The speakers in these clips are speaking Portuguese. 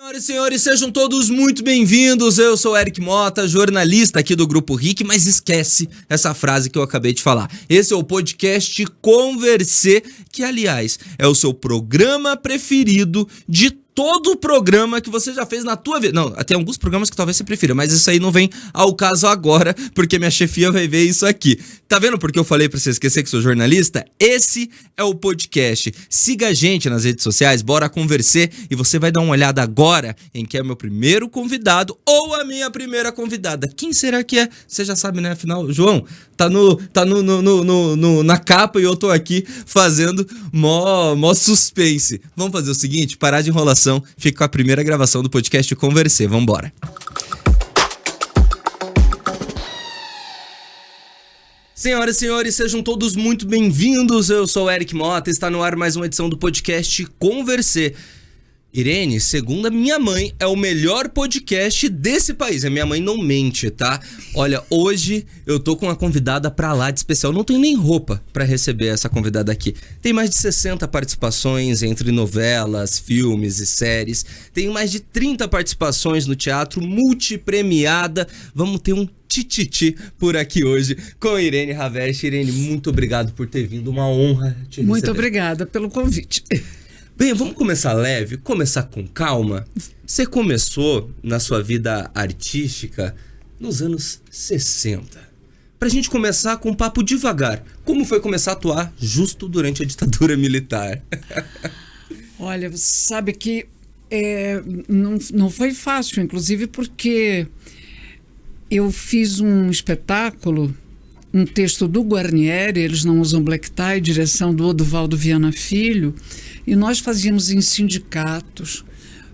Senhoras e senhores, sejam todos muito bem-vindos. Eu sou Eric Mota, jornalista aqui do Grupo RIC, mas esquece essa frase que eu acabei de falar. Esse é o podcast Conversê, que, aliás, é o seu programa preferido de todo o programa que você já fez na tua vida. Não, tem alguns programas que talvez você prefira, mas isso aí não vem ao caso agora, porque minha chefia vai ver isso aqui. Tá vendo porque eu falei pra você esquecer que sou jornalista? Esse é o podcast. Siga a gente nas redes sociais, bora conversar, e você vai dar uma olhada agora em quem é meu primeiro convidado ou a minha primeira convidada. Quem será que é? Você já sabe, né? Afinal, João, tá na capa e eu tô aqui fazendo mó suspense. Vamos fazer o seguinte, parar de enrolação. Fica com a primeira gravação do podcast Conversê. Vambora. Senhoras e senhores, sejam todos muito bem-vindos. Eu sou o Eric Mota, está no ar mais uma edição do podcast Conversê. Irene, segundo a minha mãe, é o melhor podcast desse país. A minha mãe não mente, tá? Olha, hoje eu tô com uma convidada pra lá de especial. Não tenho nem roupa pra receber essa convidada aqui. Tem mais de 60 participações entre novelas, filmes e séries. Tem mais de 30 participações no teatro, multipremiada. Vamos ter um tititi por aqui hoje com Irene Raveste. Irene, muito obrigado por ter vindo. Uma honra te receber. Muito obrigada pelo convite. Bem, vamos começar leve, começar com calma. Você começou na sua vida artística nos anos 60. Pra gente começar com um papo devagar, como foi começar a atuar justo durante a ditadura militar? Olha, você sabe que não foi fácil, inclusive porque eu fiz um espetáculo, um texto do Guarnieri, Eles Não Usam Black Tie, direção do Oduvaldo Viana Filho, e nós fazíamos em sindicatos,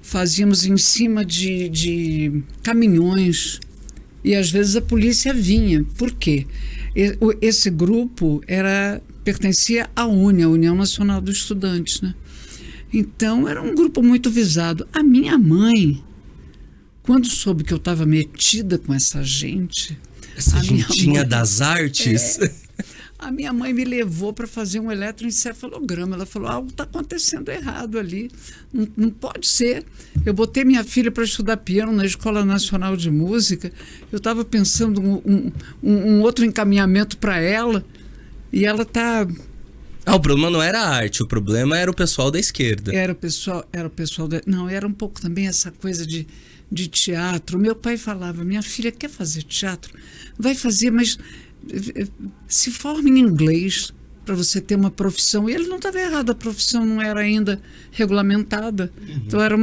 fazíamos em cima de caminhões, e às vezes a polícia vinha. Por quê? Esse grupo pertencia à UNE, a União Nacional dos Estudantes, né? Então era um grupo muito visado. A minha mãe, quando soube que eu estava metida com essa gente... Essa gentinha das artes... A minha mãe me levou para fazer um eletroencefalograma. Ela falou, algo está acontecendo errado ali. Não pode ser. Eu botei minha filha para estudar piano na Escola Nacional de Música. Eu estava pensando um outro encaminhamento para ela. E ela está... o problema não era a arte, o problema era o pessoal da esquerda. Era o pessoal Não, era um pouco também essa coisa de teatro. Meu pai falava, minha filha quer fazer teatro? Vai fazer, mas... se forma em inglês para você ter uma profissão. E ele não estava errado, a profissão não era ainda regulamentada. Então era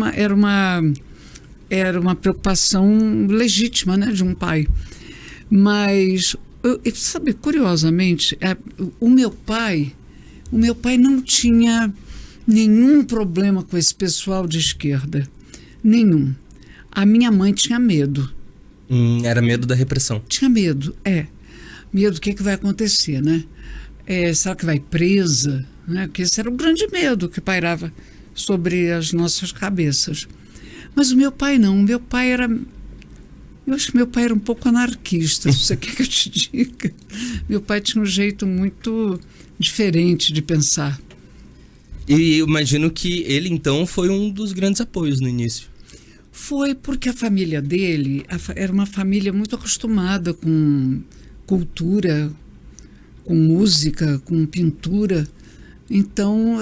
uma preocupação legítima, né, de um pai. Mas, sabe, curiosamente, o meu pai não tinha nenhum problema com esse pessoal de esquerda. Nenhum. A minha mãe tinha medo. Era medo da repressão. Tinha medo, medo do que vai acontecer, né? Será que vai presa? Né? Porque esse era o grande medo que pairava sobre as nossas cabeças. Mas o meu pai não. O meu pai era... Eu acho que meu pai era um pouco anarquista, se você quer que eu te diga. Meu pai tinha um jeito muito diferente de pensar. E eu imagino que ele, então, foi um dos grandes apoios no início. Foi porque a família dele era uma família muito acostumada com... cultura, com música, com pintura. Então,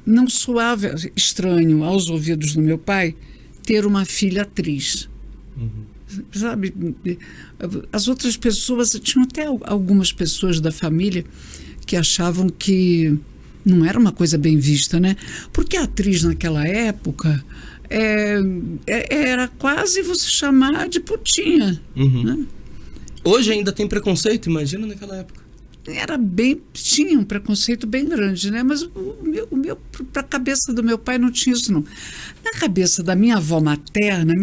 não soava estranho aos ouvidos do meu pai ter uma filha atriz. Sabe? As outras pessoas, tinham até algumas pessoas da família que achavam que não era uma coisa bem vista, né? Porque a atriz naquela época era quase você chamar de putinha, né? Hoje ainda tem preconceito, imagina naquela época. Tinha um preconceito bem grande, né? Mas para a cabeça do meu pai não tinha isso, não. Na cabeça da minha avó materna,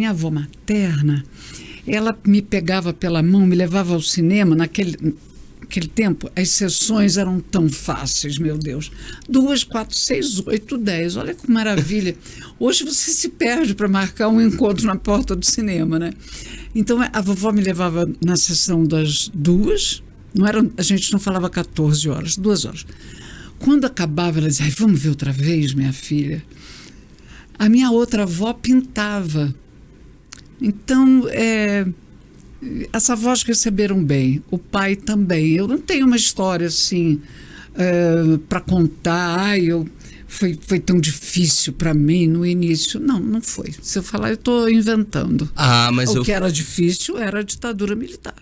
ela me pegava pela mão, me levava ao cinema. Naquele tempo, as sessões eram tão fáceis, meu Deus. 2, 4, 6, 8, 10. Olha que maravilha. Hoje você se perde para marcar um encontro na porta do cinema, né? Então, a vovó me levava na sessão das 2, a gente não falava 14 horas, 2 horas. Quando acabava, ela dizia, vamos ver outra vez, minha filha. A minha outra avó pintava. Então, as avós receberam bem, o pai também. Eu não tenho uma história assim para contar. Foi tão difícil para mim no início. Não, não foi. Se eu falar, eu estou inventando. Mas o que era difícil era a ditadura militar.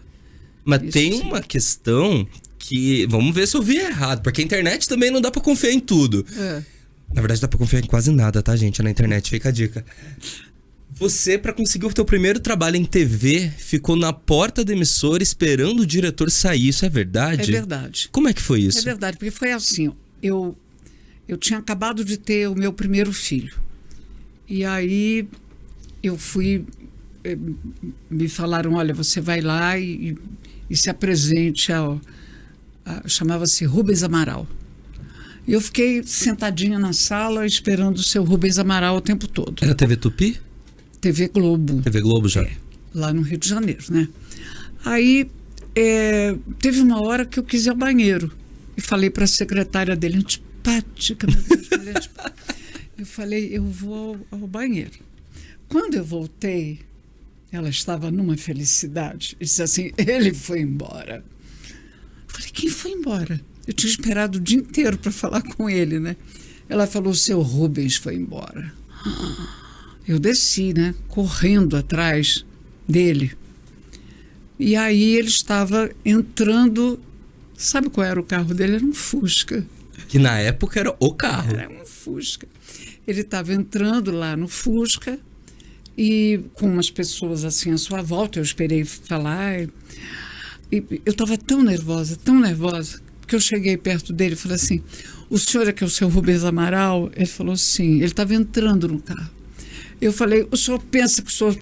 Mas Isso tem sim. uma questão que... Vamos ver se eu vi errado, porque a internet também não dá pra confiar em tudo. Na verdade, dá pra confiar em quase nada, tá, gente? Na internet, fica a dica. Você, pra conseguir o teu primeiro trabalho em TV, ficou na porta da emissora esperando o diretor sair. Isso é verdade? É verdade. Como é que foi isso? É verdade, porque foi assim. Eu tinha acabado de ter o meu primeiro filho. E aí eu fui... me falaram, olha, você vai lá e se apresente chamava-se Rubens Amaral. E eu fiquei sentadinha na sala esperando o seu Rubens Amaral o tempo todo. Era TV Tupi? TV Globo. TV Globo já? Lá no Rio de Janeiro, né? Aí teve uma hora que eu quis ir ao banheiro e falei para a secretária dele, antipática, meu Deus, eu falei, eu vou ao banheiro. Quando eu voltei, ela estava numa felicidade. E disse assim, ele foi embora. Eu falei, quem foi embora? Eu tinha esperado o dia inteiro para falar com ele, né? Ela falou, o seu Rubens foi embora. Eu desci, né? Correndo atrás dele. E aí ele estava entrando... Sabe qual era o carro dele? Era um Fusca. Que na época era o carro. Era um Fusca. Ele estava entrando lá no Fusca... E com umas pessoas assim à sua volta, eu esperei falar. E eu estava tão nervosa, que eu cheguei perto dele e falei assim, o senhor é que é o seu Rubens Amaral? Ele falou sim, ele estava entrando no carro. Eu falei, o senhor pensa que o senhor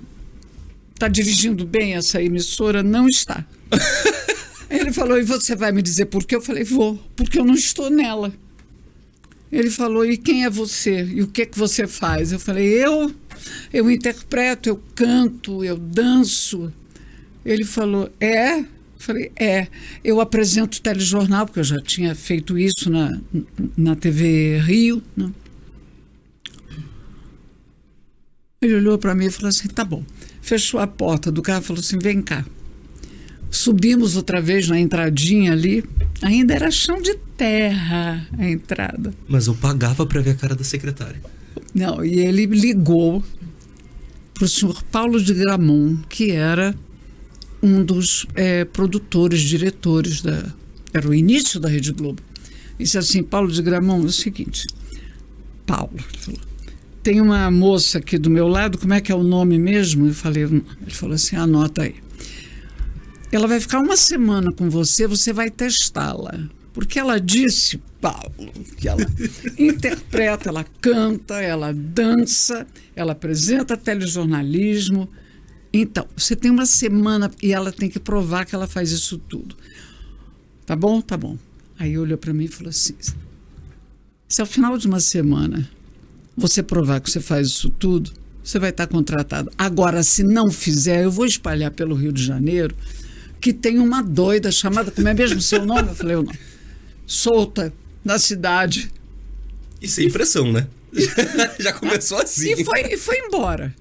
está dirigindo bem essa emissora? Não está. Ele falou, e você vai me dizer por quê? Eu falei, vou, porque eu não estou nela. Ele falou, e quem é você? E o que você faz? Eu falei, eu interpreto, eu canto, eu danço. Ele falou, é? Eu falei, eu apresento telejornal, porque eu já tinha feito isso na TV Rio. Né? Ele olhou para mim e falou assim, tá bom. Fechou a porta do carro e falou assim, vem cá. Subimos outra vez na entradinha ali, ainda era chão de terra a entrada. Mas eu pagava para ver a cara da secretária. Não, e ele ligou para o senhor Paulo de Gramont, que era um dos produtores, diretores era o início da Rede Globo. E disse assim, Paulo de Gramont, é o seguinte, Paulo, ele falou, tem uma moça aqui do meu lado, como é que é o nome mesmo? Eu falei, ele falou assim, anota aí. Ela vai ficar uma semana com você, você vai testá-la. Porque ela disse, Paulo, que ela interpreta, ela canta, ela dança, ela apresenta telejornalismo. Então, você tem uma semana e ela tem que provar que ela faz isso tudo. Tá bom? Tá bom. Aí olhou para mim e falou assim, se ao final de uma semana você provar que você faz isso tudo, você vai estar contratado. Agora, se não fizer, eu vou espalhar pelo Rio de Janeiro que tem uma doida chamada, como é mesmo seu nome? Eu falei, eu não. Solta na cidade. E sem pressão, né? Já começou assim. E foi embora.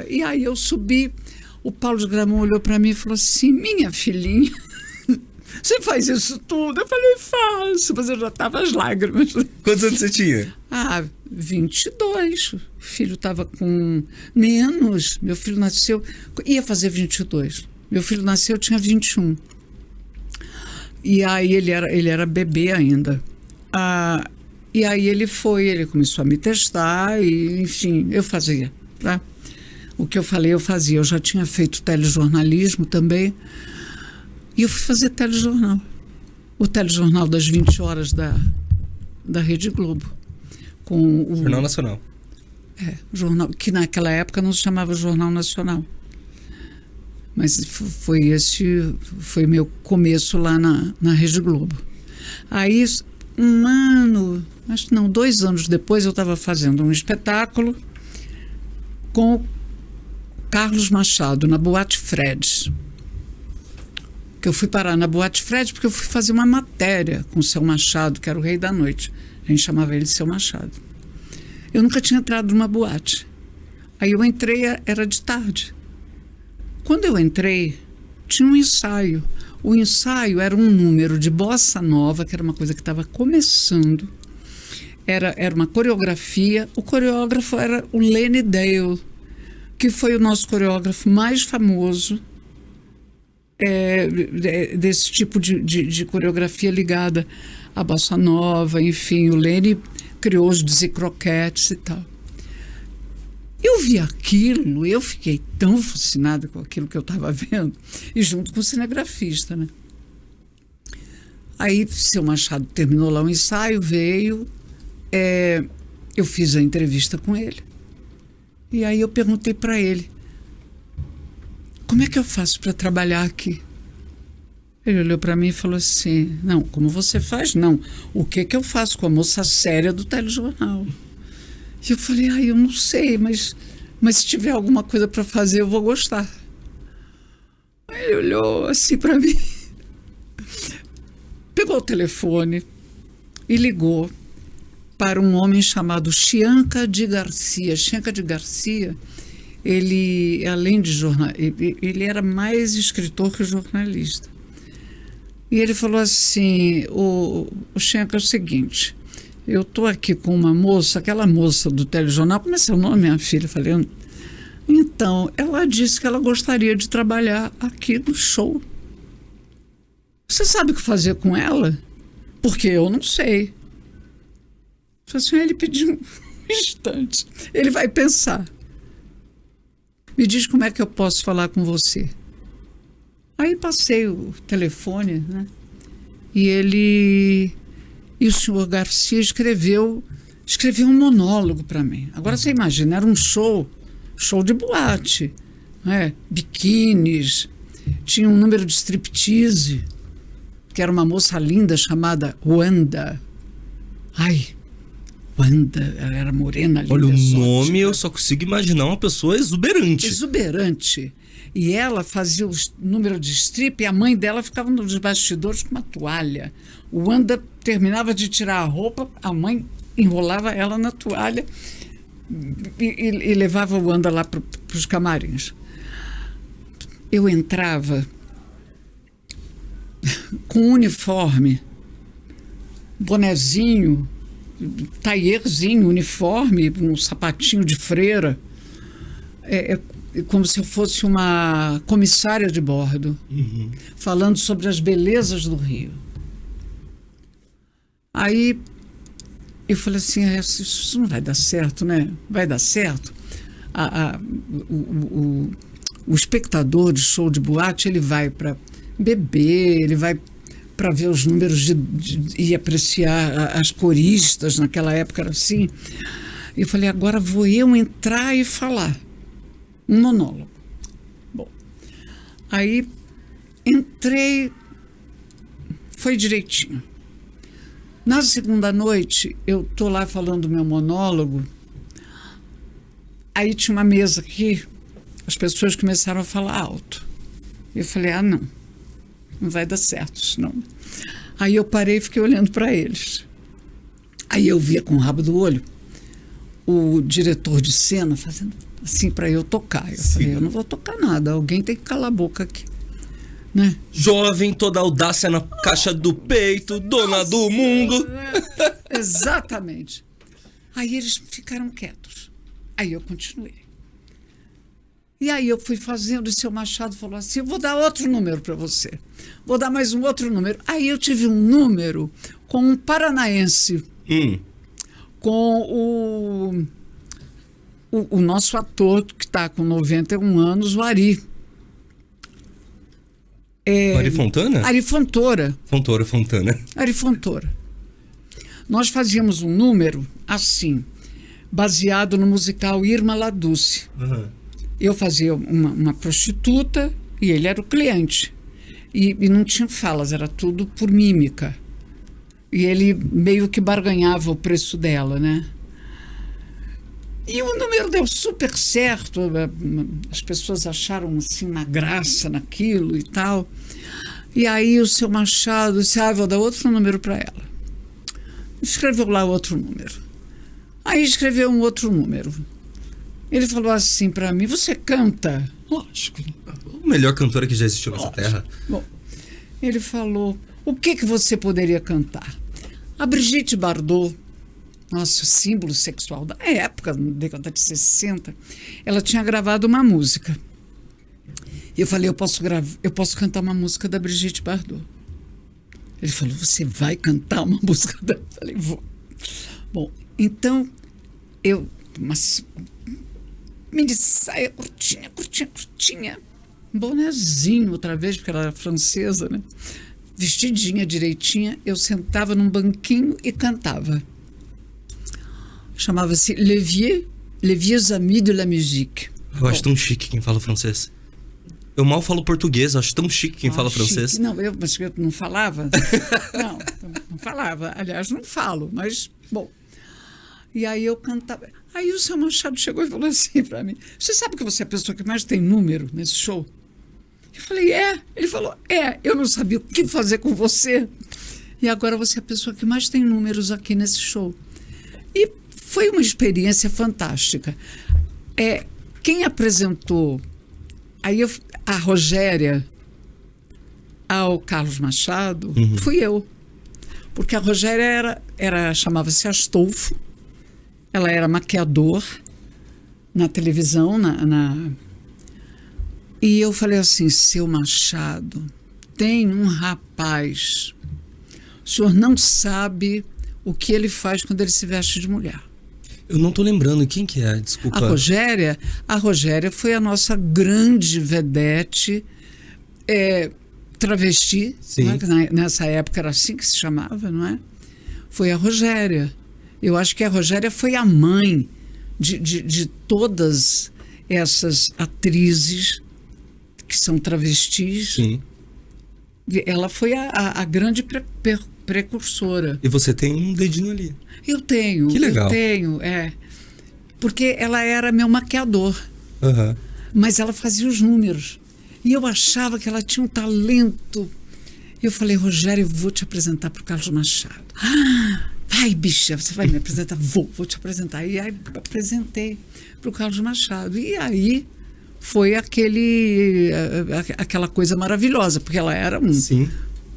E aí eu subi, o Paulo de Gramont olhou para mim e falou assim, minha filhinha, você faz isso tudo? Eu falei, faço, mas eu já estava às lágrimas. Quantos anos você tinha? 22. O filho estava com menos. Meu filho nasceu, ia fazer 22. Meu filho nasceu, eu tinha 21. E aí ele era bebê ainda. E aí ele começou a me testar e, enfim, eu fazia. Tá? O que eu falei, eu fazia. Eu já tinha feito telejornalismo também. E eu fui fazer telejornal. O telejornal das 20 horas da Rede Globo. Com o Jornal Nacional. Jornal, que naquela época não se chamava Jornal Nacional. Mas foi meu começo lá na Rede Globo. Aí, 2 anos depois, eu estava fazendo um espetáculo com o Carlos Machado, na Boate Fred. Que eu fui parar na Boate Fred porque eu fui fazer uma matéria com o Seu Machado, que era o rei da noite. A gente chamava ele de Seu Machado. Eu nunca tinha entrado numa boate. Aí eu entrei, era de tarde. Quando eu entrei, tinha um ensaio. O ensaio era um número de bossa nova, que era uma coisa que estava começando. Era uma coreografia. O coreógrafo era o Lenny Dale, que foi o nosso coreógrafo mais famoso desse tipo de coreografia ligada à bossa nova. Enfim, o Lenny criou os Dizzy Croquettes e tal. Eu vi aquilo, eu fiquei tão fascinada com aquilo que eu estava vendo, e junto com o cinegrafista, né? Aí, seu Machado terminou lá o ensaio, veio, eu fiz a entrevista com ele, e aí eu perguntei para ele, como é que eu faço para trabalhar aqui? Ele olhou para mim e falou assim, não, como você faz? Não, o que eu faço com a moça séria do telejornal? E eu falei, eu não sei, mas se tiver alguma coisa para fazer, eu vou gostar. Aí ele olhou assim para mim, pegou o telefone e ligou para um homem chamado Chianca de Garcia. Chianca de Garcia, ele, além de ele era mais escritor que jornalista. E ele falou assim, o Chianca, é o seguinte... Eu estou aqui com uma moça, aquela moça do telejornal, como é seu nome, minha filha? Eu falei, então, ela disse que ela gostaria de trabalhar aqui no show. Você sabe o que fazer com ela? Porque eu não sei. Assim, ele pediu um instante. Ele vai pensar. Me diz como é que eu posso falar com você. Aí passei o telefone, né? E o senhor Garcia escreveu um monólogo para mim. Agora você imagina, era um show de boate, né? Biquínis, tinha um número de striptease, que era uma moça linda chamada Wanda. Wanda, ela era morena, linda. Olha, o nome eu só consigo imaginar uma pessoa exuberante. Exuberante. E ela fazia o número de strip e a mãe dela ficava nos bastidores com uma toalha. O Wanda terminava de tirar a roupa, a mãe enrolava ela na toalha e levava o Wanda lá para os camarins. Eu entrava com um uniforme, bonezinho, taierzinho, uniforme, um sapatinho de freira, como se eu fosse uma comissária de bordo, falando sobre as belezas do Rio. Aí eu falei assim, isso não vai dar certo, né? Vai dar certo? O espectador de show de boate, ele vai para beber, ele vai para ver os números e apreciar as coristas, naquela época era assim. Eu falei, agora vou eu entrar e falar. Um monólogo. Bom, aí entrei, foi direitinho. Na segunda noite, eu tô lá falando meu monólogo, aí tinha uma mesa aqui, as pessoas começaram a falar alto. Eu falei, não vai dar certo isso não. Aí eu parei e fiquei olhando para eles. Aí eu via com o rabo do olho o diretor de cena fazendo assim para eu tocar. Eu falei, eu não vou tocar nada, alguém tem que calar a boca aqui, né? Jovem, toda audácia na caixa do peito, dona do mundo. Exatamente. Aí eles ficaram quietos. Aí eu continuei. E aí eu fui fazendo, e seu Machado falou assim, eu vou dar outro número para você. Vou dar mais um outro número. Aí eu tive um número com um paranaense, com o nosso ator, que está com 91 anos, o Ari. Ari Fontana? Ari Fontoura. Fontana. Ari Fontoura. Nós fazíamos um número assim, baseado no musical Irma La Dulce. Eu fazia uma prostituta e ele era o cliente. E não tinha falas, era tudo por mímica. E ele meio que barganhava o preço dela, né? E o número deu super certo, as pessoas acharam assim uma graça naquilo e tal. E aí o seu Machado disse, vou dar outro número para ela. Escreveu lá outro número. Aí escreveu um outro número. Ele falou assim para mim: você canta? Lógico. O melhor cantora que já existiu nessa terra. Bom, ele falou: o que você poderia cantar? A Brigitte Bardot, nosso símbolo sexual da época, na década de 60, ela tinha gravado uma música. Eu falei: eu posso cantar uma música da Brigitte Bardot. Ele falou: você vai cantar uma música da... Eu falei: vou. Bom, então eu... mini saia curtinha, um bonezinho outra vez, porque ela era francesa, né? Vestidinha direitinha, eu sentava num banquinho e cantava. Chamava-se Les Vieux Amis de la Musique. Eu acho tão chique quem fala francês. Eu mal falo português, acho tão chique quem fala francês. Chique. Não, mas eu não falava. não falava. Aliás, não falo, mas, bom. E aí eu cantava. Aí o seu Machado chegou e falou assim para mim: você sabe que você é a pessoa que mais tem número nesse show? Eu falei: é. Ele falou: eu não sabia o que fazer com você. E agora você é a pessoa que mais tem números aqui nesse show. E foi uma experiência fantástica. Quem apresentou a Rogéria ao Carlos Machado fui eu. Porque a Rogéria chamava-se Astolfo. Ela era maquiador na televisão, e eu falei assim: seu Machado, tem um rapaz, o senhor não sabe o que ele faz quando ele se veste de mulher. Eu não tô lembrando quem que é, desculpa. A Rogéria foi a nossa grande vedete, travesti, né? Nessa época era assim que se chamava, não é? Foi a Rogéria. Eu acho que a Rogéria foi a mãe de todas essas atrizes que são travestis. Sim. Ela foi a grande precursora. E você tem um dedinho ali. Eu tenho. Que legal. Eu tenho, porque ela era meu maquiador. Uhum. Mas ela fazia os números. E eu achava que ela tinha um talento. Eu falei: Rogéria, eu vou te apresentar para o Carlos Machado. Vai, bicha, você vai me apresentar? Vou te apresentar. E aí apresentei para o Carlos Machado. E aí foi aquela coisa maravilhosa, porque ela era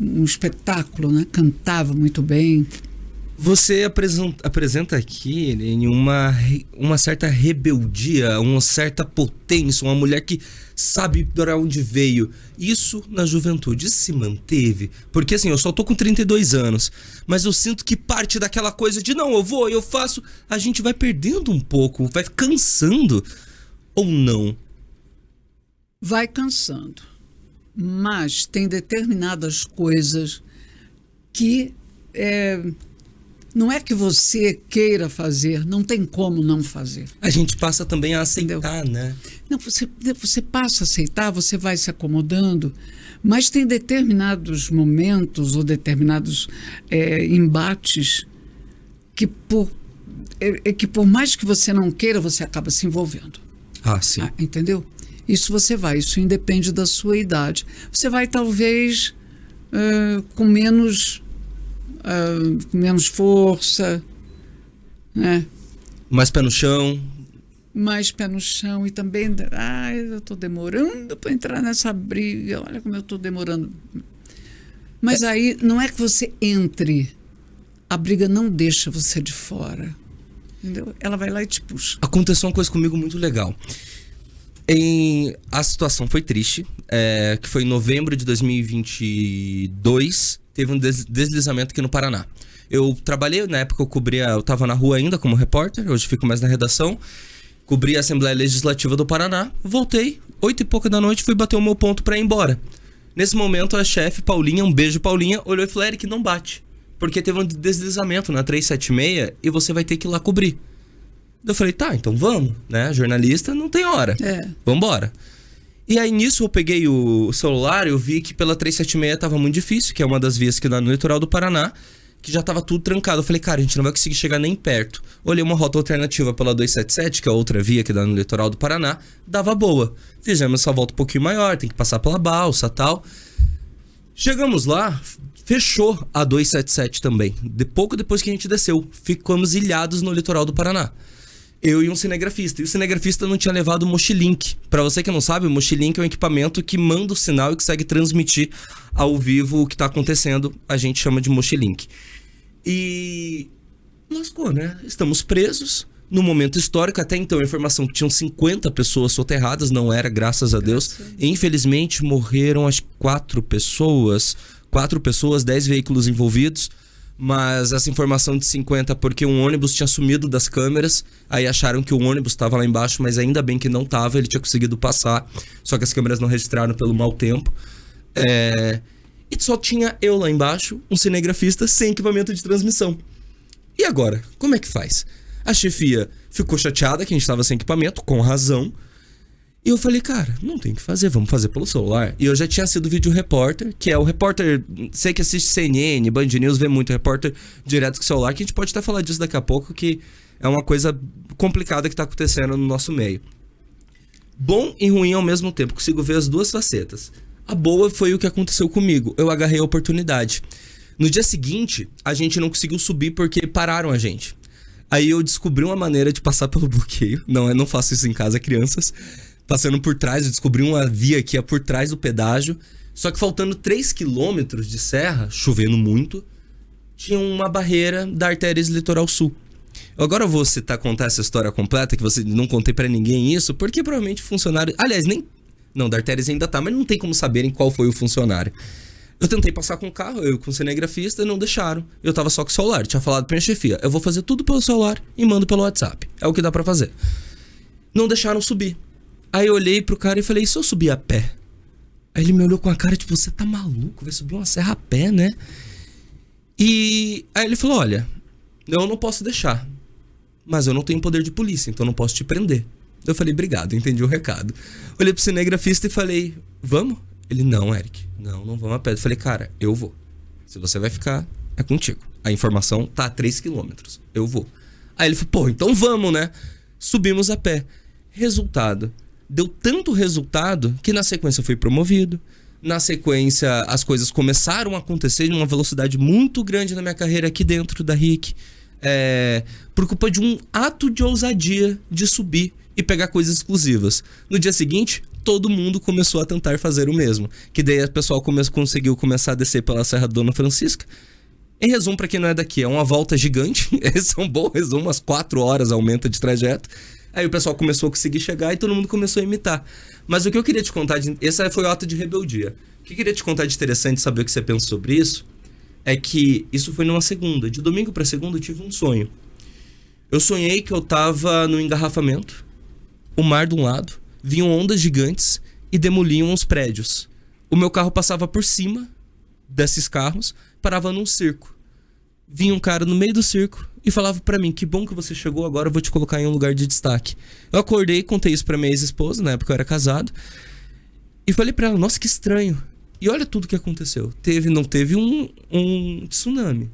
um espetáculo, né? Cantava muito bem. Você apresenta aqui em uma certa rebeldia, uma certa potência, uma mulher que sabe para onde veio. Isso na juventude se manteve? Porque assim, eu só tô com 32 anos, mas eu sinto que parte daquela coisa de não, eu faço, a gente vai perdendo um pouco, vai cansando ou não? Vai cansando, mas tem determinadas coisas que não é que você queira fazer, não tem como não fazer. A gente passa também a aceitar, entendeu? Né? Não, você passa a aceitar, você vai se acomodando, mas tem determinados momentos ou determinados embates que por mais que você não queira, você acaba se envolvendo. Ah, sim. Entendeu? Isso independe da sua idade. Você vai talvez com menos força, né? Mais pé no chão. Mais pé no chão e também, eu estou demorando para entrar nessa briga, olha como eu estou demorando. Mas aí não é que você entre, a briga não deixa você de fora, entendeu? Ela vai lá e te puxa. Aconteceu uma coisa comigo muito legal. A situação foi triste, que foi em novembro de 2022, teve um deslizamento aqui no Paraná. Eu trabalhei, na época eu tava na rua ainda como repórter, hoje fico mais na redação, cobri a Assembleia Legislativa do Paraná, voltei, 8 e pouca da noite, fui bater o meu ponto pra ir embora. Nesse momento a chefe, Paulinha, um beijo Paulinha, olhou e falou: Eric, não bate, porque teve um deslizamento na 376 e você vai ter que ir lá cobrir. Eu falei: tá, então vamos, né? Jornalista não tem hora. Vambora. E aí nisso eu peguei o celular, eu vi que pela 376 tava muito difícil, que é uma das vias que dá no litoral do Paraná, que já tava tudo trancado. Eu falei: cara, a gente não vai conseguir chegar nem perto. Olhei uma rota alternativa pela 277, que é outra via que dá no litoral do Paraná, dava boa. Fizemos essa volta um pouquinho maior, tem que passar pela balsa e tal. Chegamos lá, Fechou a 277 também. Pouco depois que a gente desceu, ficamos ilhados no litoral do Paraná. Eu e um cinegrafista. E o cinegrafista não tinha levado o Mochilink. Pra você que não sabe, o Mochilink é um equipamento que manda o sinal e consegue transmitir ao vivo o que tá acontecendo. A gente chama de Mochilink. E lascou, né? Estamos presos no momento histórico. Até então a informação que tinham 50 pessoas soterradas, não era, graças a Deus. Infelizmente morreram as 4 pessoas. 4 pessoas, 10 veículos envolvidos. Mas essa informação de 50 porque um ônibus tinha sumido das câmeras. Aí acharam que o ônibus estava lá embaixo, mas ainda bem que não estava, ele tinha conseguido passar. Só que as câmeras não registraram pelo mau tempo. E só tinha eu lá embaixo, um cinegrafista sem equipamento de transmissão. E agora? Como é que faz? A chefia ficou chateada que a gente estava sem equipamento, com razão. E eu falei, cara, não tem o que fazer, vamos fazer pelo celular. E eu já tinha sido vídeo repórter, que é o repórter, sei que assiste CNN, Band News, vê muito repórter direto com o celular, que a gente pode até falar disso daqui a pouco, que é uma coisa complicada que tá acontecendo no nosso meio. Bom e ruim ao mesmo tempo, consigo ver as duas facetas. A boa foi o que aconteceu comigo, eu agarrei a oportunidade. No dia seguinte, a gente não conseguiu subir porque pararam a gente. Aí eu descobri uma maneira de passar pelo bloqueio, não faço isso em casa, crianças. Passando por trás, eu descobri uma via que ia por trás do pedágio. Só que faltando 3 quilômetros de serra, chovendo muito, tinha uma barreira da Artérias Litoral Sul. Agora eu vou contar essa história completa, que você não contei pra ninguém isso, porque provavelmente funcionário... Aliás, não, da Artérias ainda tá, mas não tem como saberem qual foi o funcionário. Eu tentei passar com o carro, eu com o cinegrafista, não deixaram. Eu tava só com o celular, tinha falado pra minha chefia, eu vou fazer tudo pelo celular e mando pelo WhatsApp. É o que dá pra fazer. Não deixaram subir. Aí eu olhei pro cara e falei, e se eu subir a pé? Aí ele me olhou com a cara, tipo, você tá maluco? Vai subir uma serra a pé, né? E aí ele falou, olha, eu não posso deixar, mas eu não tenho poder de polícia, então eu não posso te prender. Eu falei, obrigado, entendi o recado. Olhei pro cinegrafista e falei, vamos? Ele, não, Eric, não vamos a pé. Eu falei, cara, eu vou. Se você vai ficar, é contigo. A informação tá a 3 quilômetros, eu vou. Aí ele falou, pô, então vamos, né? Subimos a pé. Resultado. Deu tanto resultado que na sequência eu fui promovido. Na sequência as coisas começaram a acontecer numa velocidade muito grande na minha carreira aqui dentro da RIC. Por culpa de um ato de ousadia de subir e pegar coisas exclusivas. No dia seguinte, todo mundo começou a tentar fazer o mesmo. Que daí o pessoal conseguiu começar a descer pela Serra Dona Francisca. Em resumo, pra quem não é daqui, é uma volta gigante. Esse é um bom resumo, umas 4 horas aumenta de trajeto. Aí o pessoal começou a conseguir chegar e todo mundo começou a imitar. Mas o que eu queria te contar, esse foi o ato de rebeldia. O que eu queria te contar de interessante, saber o que você pensa sobre isso, é que isso foi numa segunda. De domingo pra segunda eu tive um sonho. Eu sonhei que eu tava no engarrafamento, o mar de um lado, vinham ondas gigantes e demoliam os prédios. O meu carro passava por cima desses carros, parava num circo. Vinha um cara no meio do circo e falava pra mim, que bom que você chegou, agora eu vou te colocar em um lugar de destaque. Eu acordei, contei isso pra minha ex-esposa, na época eu era casado, e falei pra ela, nossa, que estranho. E olha tudo que aconteceu. Não teve um tsunami,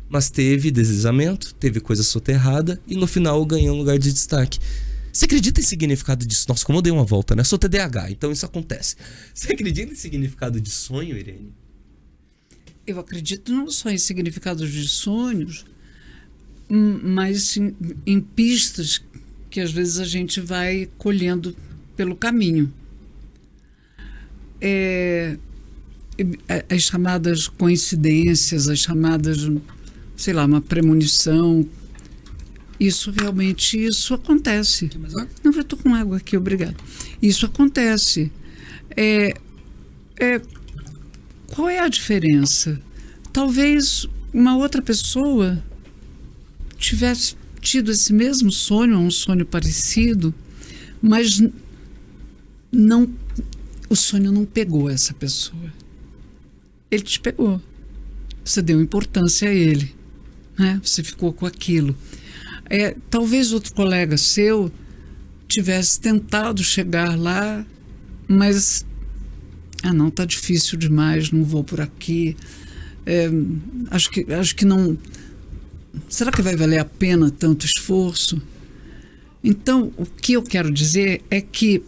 mas teve deslizamento, teve coisa soterrada, e no final eu ganhei um lugar de destaque. Você acredita em significado disso? Nossa, como eu dei uma volta, né? Eu sou TDAH, então isso acontece. Você acredita em significado de sonho, Irene? Eu acredito não só em significados de sonhos, mas em pistas que às vezes a gente vai colhendo pelo caminho. As chamadas coincidências, as chamadas, sei lá, uma premonição, isso acontece. Não, eu estou com água aqui, obrigado. Isso acontece. Qual é a diferença? Talvez uma outra pessoa tivesse tido esse mesmo sonho, um sonho parecido, mas o sonho não pegou essa pessoa. Ele te pegou. Você deu importância a ele, né? Você ficou com aquilo. Talvez outro colega seu tivesse tentado chegar lá, mas não, tá difícil demais, não vou por aqui. Acho que não. Será que vai valer a pena tanto esforço? Então, o que eu quero dizer é que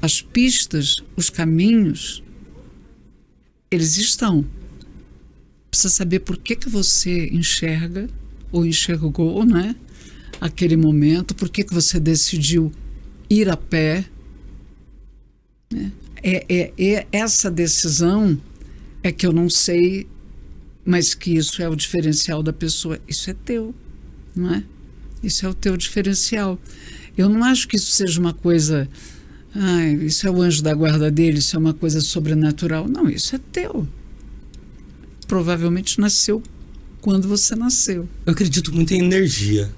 as pistas, os caminhos, eles estão. precisa saber por que você enxerga ou enxergou, né, aquele momento, por que você decidiu ir a pé, né? Essa decisão é que eu não sei, mas que isso é o diferencial da pessoa. Isso é teu, não é? Isso é o teu diferencial. Eu não acho que isso seja uma coisa, isso é o anjo da guarda dele, isso é uma coisa sobrenatural. Não, isso é teu. Provavelmente nasceu quando você nasceu. Eu acredito muito em energia.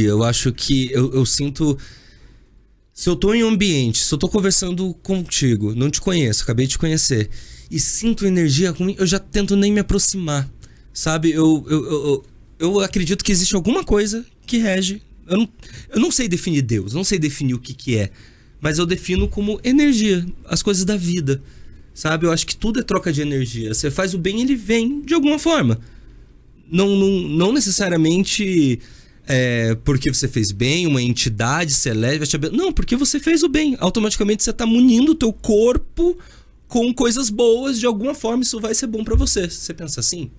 Eu acho que eu sinto... Se eu tô em um ambiente, se eu tô conversando contigo, não te conheço, acabei de te conhecer, e sinto energia ruim, eu já tento nem me aproximar, sabe? Eu acredito que existe alguma coisa que rege. Eu não sei definir Deus, não sei definir o que é, mas eu defino como energia, as coisas da vida, sabe? Eu acho que tudo é troca de energia. Você faz o bem, ele vem de alguma forma. Não necessariamente... porque você fez bem, uma entidade celeste vai te abençoar. Não, porque você fez o bem. Automaticamente você está munindo o teu corpo com coisas boas. De alguma forma isso vai ser bom para você. Você pensa assim?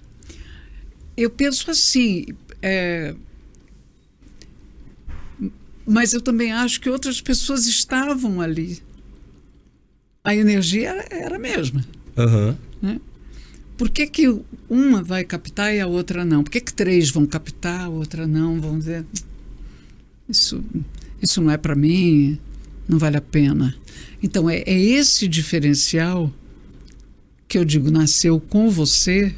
Eu penso assim. Mas eu também acho que outras pessoas estavam ali. A energia era a mesma. Uhum. Né? Por que uma vai captar e a outra não? Por que 3 vão captar, a outra não? Vão dizer, isso não é para mim, não vale a pena. Então, é esse diferencial que eu digo, nasceu com você.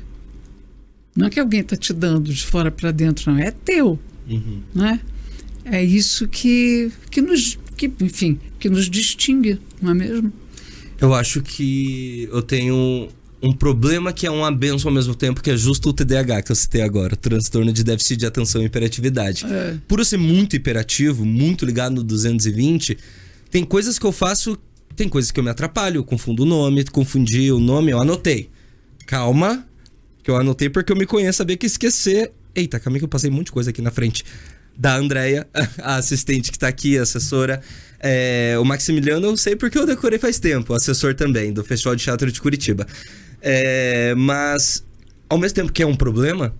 Não é que alguém está te dando de fora para dentro, não. É teu. Uhum. Né? É isso que nos distingue, não é mesmo? Eu acho que eu tenho... um problema que é uma benção ao mesmo tempo, que é justo o TDAH que eu citei agora, transtorno de déficit de atenção e hiperatividade. Por eu ser muito hiperativo, muito ligado no 220, tem coisas que eu faço, tem coisas que eu me atrapalho, eu confundo o nome, confundi o nome, eu anotei. Calma, que eu anotei porque eu me conheço, sabia que esquecer... Eita, calma que eu passei um monte de coisa aqui na frente. Da Andréia, a assistente que tá aqui, a assessora. O Maximiliano eu sei porque eu decorei faz tempo, assessor também, do Festival de Teatro de Curitiba. Mas, ao mesmo tempo que é um problema,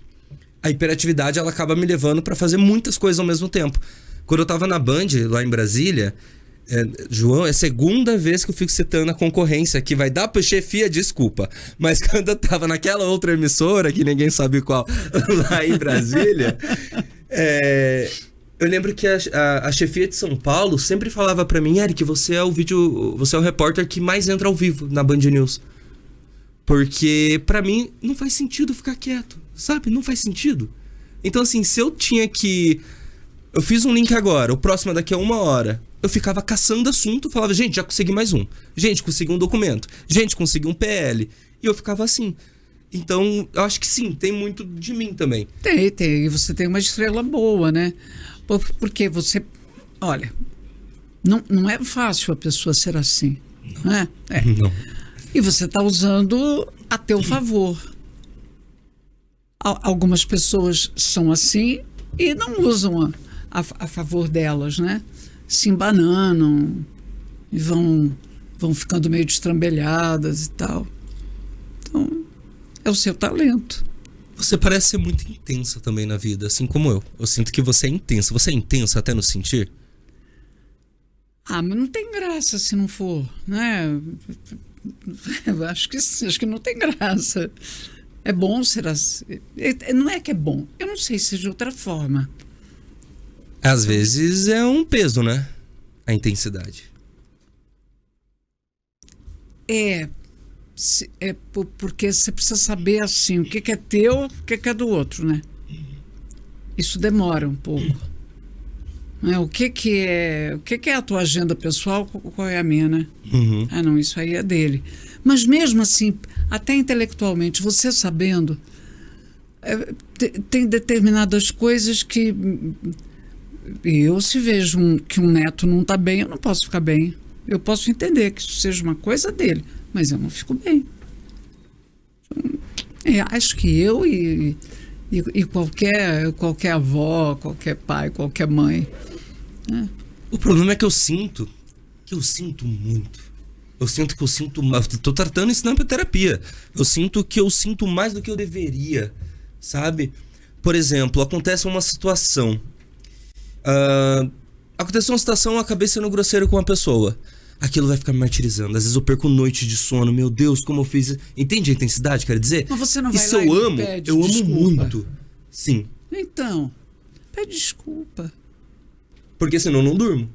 a hiperatividade ela acaba me levando pra fazer muitas coisas ao mesmo tempo. Quando eu tava na Band, lá em Brasília, João, é a segunda vez que eu fico citando a concorrência, que vai dar pra chefia, desculpa. Mas quando eu tava naquela outra emissora, que ninguém sabe qual, lá em Brasília, eu lembro que a chefia de São Paulo sempre falava pra mim, Eric, você é o repórter que mais entra ao vivo na Band News. Porque, pra mim, não faz sentido ficar quieto, sabe? Não faz sentido. Então, assim, se eu tinha que... Eu fiz um link agora, o próximo é daqui a 1 hora. Eu ficava caçando assunto, falava, gente, já consegui mais um. Gente, consegui um documento. Gente, consegui um PL. E eu ficava assim. Então, eu acho que sim, tem muito de mim também. Tem. E você tem uma estrela boa, né? Porque você... Olha, não é fácil a pessoa ser assim. Não é? Não. E você está usando a teu favor. Algumas pessoas são assim e não usam a favor delas, né? Se embananam e vão ficando meio destrambelhadas e tal. Então, é o seu talento. Você parece ser muito intensa também na vida, assim como eu. Eu sinto que você é intensa. Você é intensa até no sentir? Mas não tem graça se não for, né? Acho que não tem graça. É bom ser assim. Não é que é bom. Eu não sei se de outra forma. Às vezes é um peso, né? A intensidade. Porque você precisa saber assim, o que é teu, o que é do outro, né? Isso demora um pouco. O que é a tua agenda pessoal, qual é a minha, né? Uhum. Não, isso aí é dele. Mas mesmo assim, até intelectualmente, você sabendo, tem determinadas coisas que eu, se vejo que um neto não está bem, eu não posso ficar bem. Eu posso entender que isso seja uma coisa dele, mas eu não fico bem. Acho que eu e qualquer avó, qualquer pai, qualquer mãe. O problema é que eu sinto muito. Eu sinto que eu sinto mais. Tô tratando isso na terapia. Eu sinto que eu sinto mais do que eu deveria, sabe? Por exemplo, acontece uma situação. Aconteceu uma situação, eu acabei sendo grosseiro com uma pessoa. Aquilo vai ficar me martirizando. Às vezes eu perco noite de sono. Meu Deus, como eu fiz. Entende a intensidade, quer dizer? Mas você não vai isso lá eu e amo. pede Eu amo desculpa? muito. Sim. Então, pede desculpa. Porque senão eu não durmo.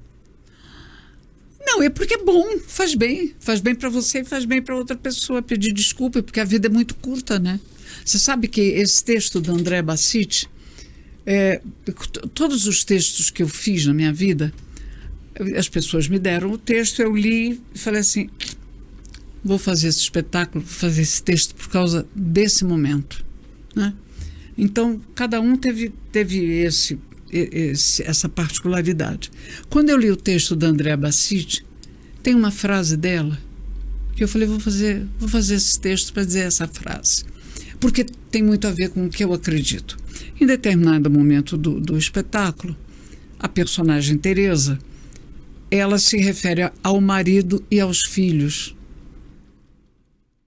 Não, é porque é bom, faz bem. Faz bem pra você e faz bem pra outra pessoa pedir desculpa, porque a vida é muito curta, né? Você sabe que esse texto do André Bassiti, todos os textos que eu fiz na minha vida, as pessoas me deram o texto, eu li e falei assim, vou fazer esse espetáculo, vou fazer esse texto por causa desse momento, né? Então, cada um teve essa particularidade. Quando eu li o texto da Andrea Bassiti, tem uma frase dela que eu falei, vou fazer esse texto para dizer essa frase, porque tem muito a ver com o que eu acredito. Em determinado momento do espetáculo, a personagem Teresa, ela se refere ao marido e aos filhos.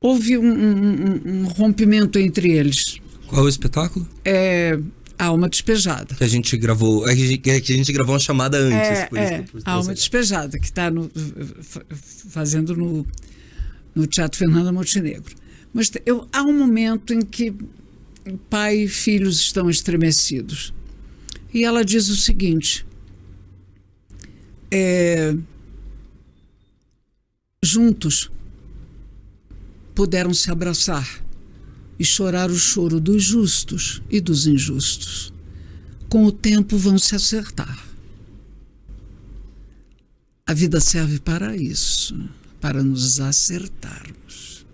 Houve um rompimento entre eles. Qual é o espetáculo? Alma Despejada. Que a gente gravou. Que a gente gravou uma chamada antes. Alma Despejada, que está fazendo no Teatro Fernanda Montenegro. Mas há um momento em que pai e filhos estão estremecidos. E ela diz o seguinte: juntos puderam se abraçar e chorar o choro dos justos e dos injustos. Com o tempo vão se acertar. A vida serve para isso, para nos acertarmos.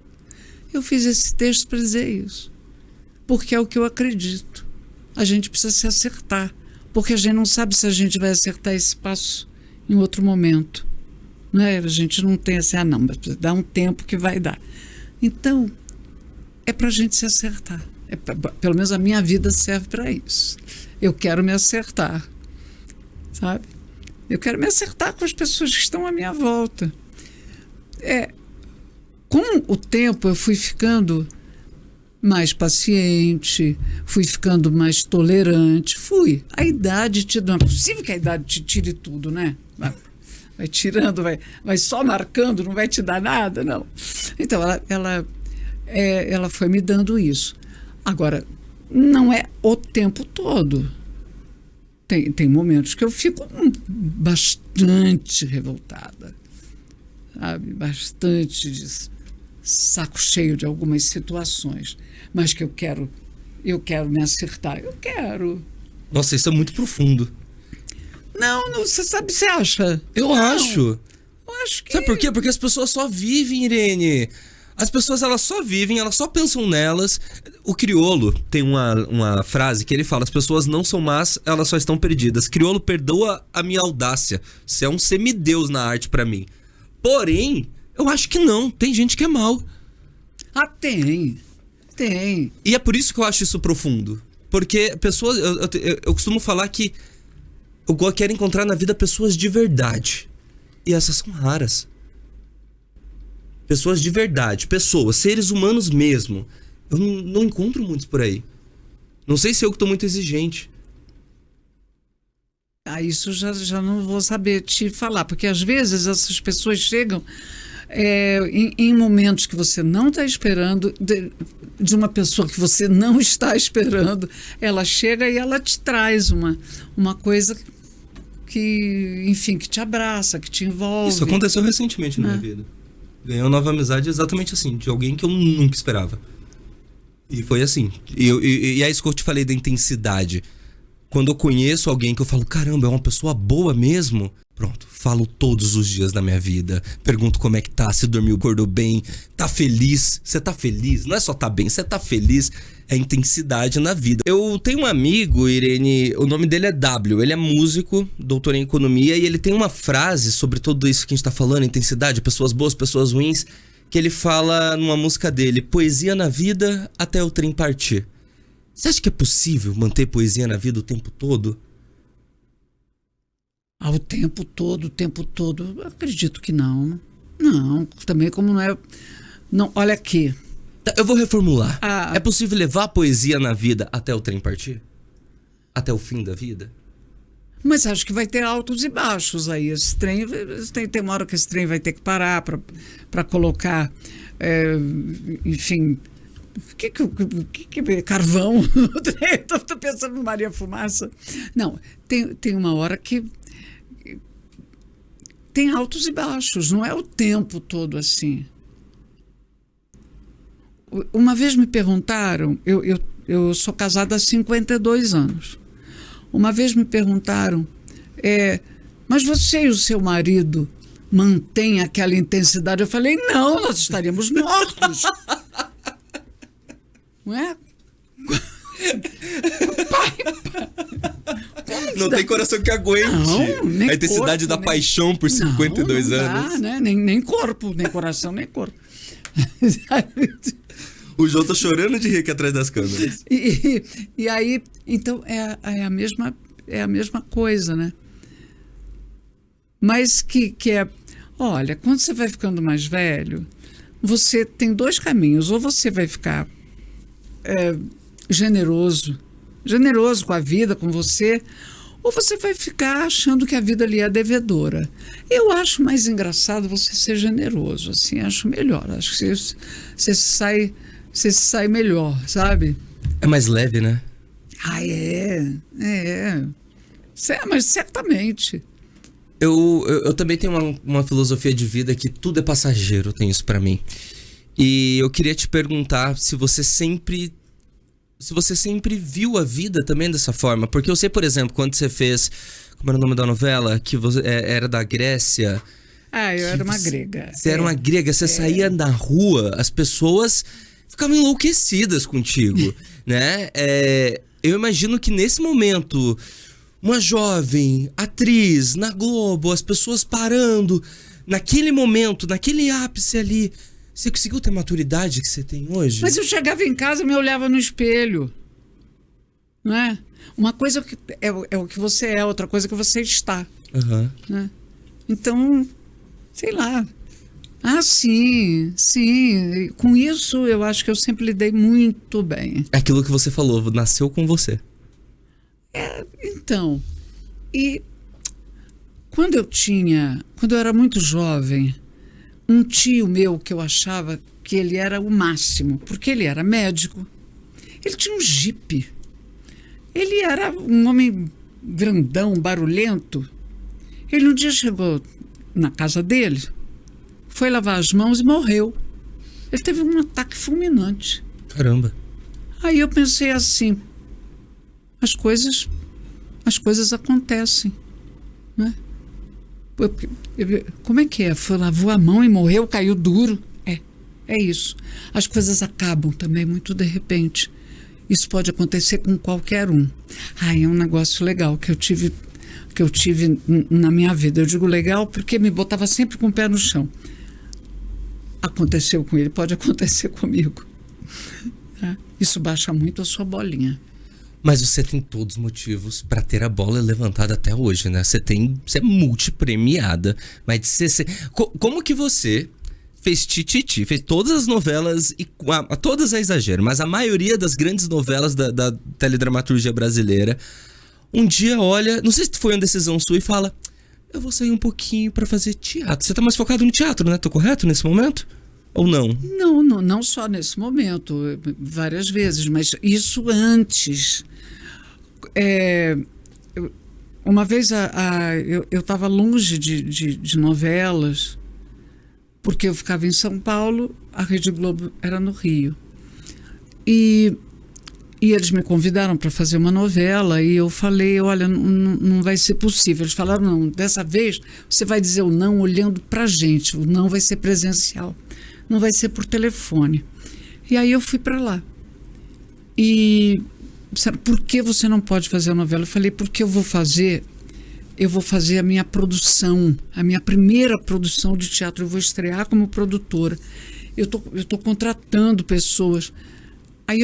Eu fiz esse texto para dizer isso, porque é o que eu acredito. A gente precisa se acertar, porque a gente não sabe se a gente vai acertar esse passo em outro momento. Né? A gente não tem assim, não, mas dá um tempo que vai dar. Então, é para a gente se acertar. Pelo menos a minha vida serve para isso. Eu quero me acertar, sabe? Eu quero me acertar com as pessoas que estão à minha volta. Com o tempo, eu fui ficando mais paciente, fui ficando mais tolerante. A idade não é possível que a idade te tire tudo, né? Vai tirando, vai só marcando, não vai te dar nada, não. Então, ela foi me dando isso. Agora, não é o tempo todo. Tem momentos que eu fico bastante revoltada, sabe? Bastante de saco cheio de algumas situações. Mas que eu quero me acertar. Eu quero. Nossa, isso é muito profundo. Não, você sabe, você acha? Eu acho. Eu acho que... Sabe por quê? Porque as pessoas só vivem, Irene. As pessoas, elas só vivem, elas só pensam nelas. O Criolo tem uma frase que ele fala: as pessoas não são más, elas só estão perdidas. Criolo, perdoa a minha audácia. Você é um semideus na arte pra mim. Porém, eu acho que não. Tem gente que é mal. Tem. E é por isso que eu acho isso profundo. Porque pessoas... Eu costumo falar que eu quero encontrar na vida pessoas de verdade. E essas são raras. Pessoas de verdade, seres humanos mesmo. Eu não encontro muitos por aí. Não sei se eu que tô muito exigente. Isso já não vou saber te falar, porque às vezes essas pessoas chegam em momentos que você não está esperando, de uma pessoa que você não está esperando. Ela chega e ela te traz uma coisa que, enfim, que te abraça, que te envolve. Isso aconteceu recentemente na minha vida. Ganhei uma nova amizade exatamente assim, de alguém que eu nunca esperava. E foi assim. E é isso que eu te falei da intensidade. Quando eu conheço alguém que eu falo, caramba, é uma pessoa boa mesmo, pronto, falo todos os dias da minha vida. Pergunto como é que tá, se dormiu, acordou bem, tá feliz. Você tá feliz? Não é só tá bem, você tá feliz. É intensidade na vida. Eu tenho um amigo, Irene, o nome dele é W. Ele é músico, doutor em economia, e ele tem uma frase sobre tudo isso que a gente tá falando, intensidade, pessoas boas, pessoas ruins, que ele fala numa música dele: poesia na vida até o trem partir. Você acha que é possível manter poesia na vida o tempo todo? O tempo todo, eu acredito que não. Não, também como não é... Não, olha aqui. Eu vou reformular. É possível levar a poesia na vida até o trem partir? Até o fim da vida? Mas acho que vai ter altos e baixos aí. Esse trem, tem uma hora que esse trem vai ter que parar para colocar, enfim, carvão no trem. Estou pensando no Maria Fumaça. Não, tem uma hora que tem altos e baixos, não é o tempo todo assim. Uma vez me perguntaram, eu sou casada há 52 anos. Uma vez me perguntaram, mas você e o seu marido mantêm aquela intensidade? Eu falei, não, nós estaríamos mortos. Não é? Não tem coração que aguente a intensidade da paixão por 52 anos. Dá, né? Nem corpo, nem coração, nem corpo. O João tá chorando de rir aqui atrás das câmeras. E aí, então, é a mesma coisa, né? Mas que olha, quando você vai ficando mais velho, você tem dois caminhos. Ou você vai ficar generoso com a vida, com você, ou você vai ficar achando que a vida ali é devedora. Eu acho mais engraçado você ser generoso, assim, acho melhor. Acho que você se sai melhor, sabe? É mais leve, né? Mas certamente. Eu também tenho uma filosofia de vida que tudo é passageiro, tem isso pra mim. E eu queria te perguntar se você sempre viu a vida também dessa forma. Porque eu sei, por exemplo, quando você fez... Como era o nome da novela? Que você era da Grécia. Eu era uma grega. Você era uma grega, você saía na rua, as pessoas ficavam enlouquecidas contigo, né? Eu imagino que nesse momento, uma jovem atriz na Globo, as pessoas parando, naquele momento, naquele ápice ali, você conseguiu ter a maturidade que você tem hoje? Mas eu chegava em casa e me olhava no espelho, não é? Uma coisa é o que você é, outra coisa é o que você está. Uhum. Né? Então, sei lá. Sim. Com isso, eu acho que eu sempre lidei muito bem. É aquilo que você falou, nasceu com você. Então, e quando eu era muito jovem, um tio meu que eu achava que ele era o máximo, porque ele era médico, ele tinha um jipe, ele era um homem grandão, barulhento. Ele um dia chegou na casa dele, foi lavar as mãos e morreu. Ele teve um ataque fulminante. Caramba. Aí eu pensei assim, as coisas acontecem, né? Como é que é? Foi, lavou a mão e morreu, caiu duro. É isso. As coisas acabam também muito de repente. Isso pode acontecer com qualquer um. É um negócio legal que eu tive na minha vida. Eu digo legal porque me botava sempre com o pé no chão. Aconteceu com ele, pode acontecer comigo. Isso baixa muito a sua bolinha. Mas você tem todos os motivos pra ter a bola levantada até hoje, né? Você é multipremiada. Mas como que você fez Tititi, fez todas as novelas, e todas é exagero, mas a maioria das grandes novelas da teledramaturgia brasileira, um dia olha, não sei se foi uma decisão sua, e fala, eu vou sair um pouquinho pra fazer teatro. Você tá mais focado no teatro, né? Tô correto nesse momento? Ou não? Não só nesse momento, várias vezes, mas isso antes. Uma vez eu estava longe de novelas, porque eu ficava em São Paulo, a Rede Globo era no Rio. E eles me convidaram para fazer uma novela e eu falei, olha, não vai ser possível. Eles falaram, não, dessa vez você vai dizer o não olhando para a gente, o não vai ser presencial. Não vai ser por telefone. E aí eu fui para lá. E disseram, por que você não pode fazer a novela? Eu falei, porque eu vou fazer a minha produção, a minha primeira produção de teatro. Eu vou estrear como produtora. Eu tô contratando pessoas. Aí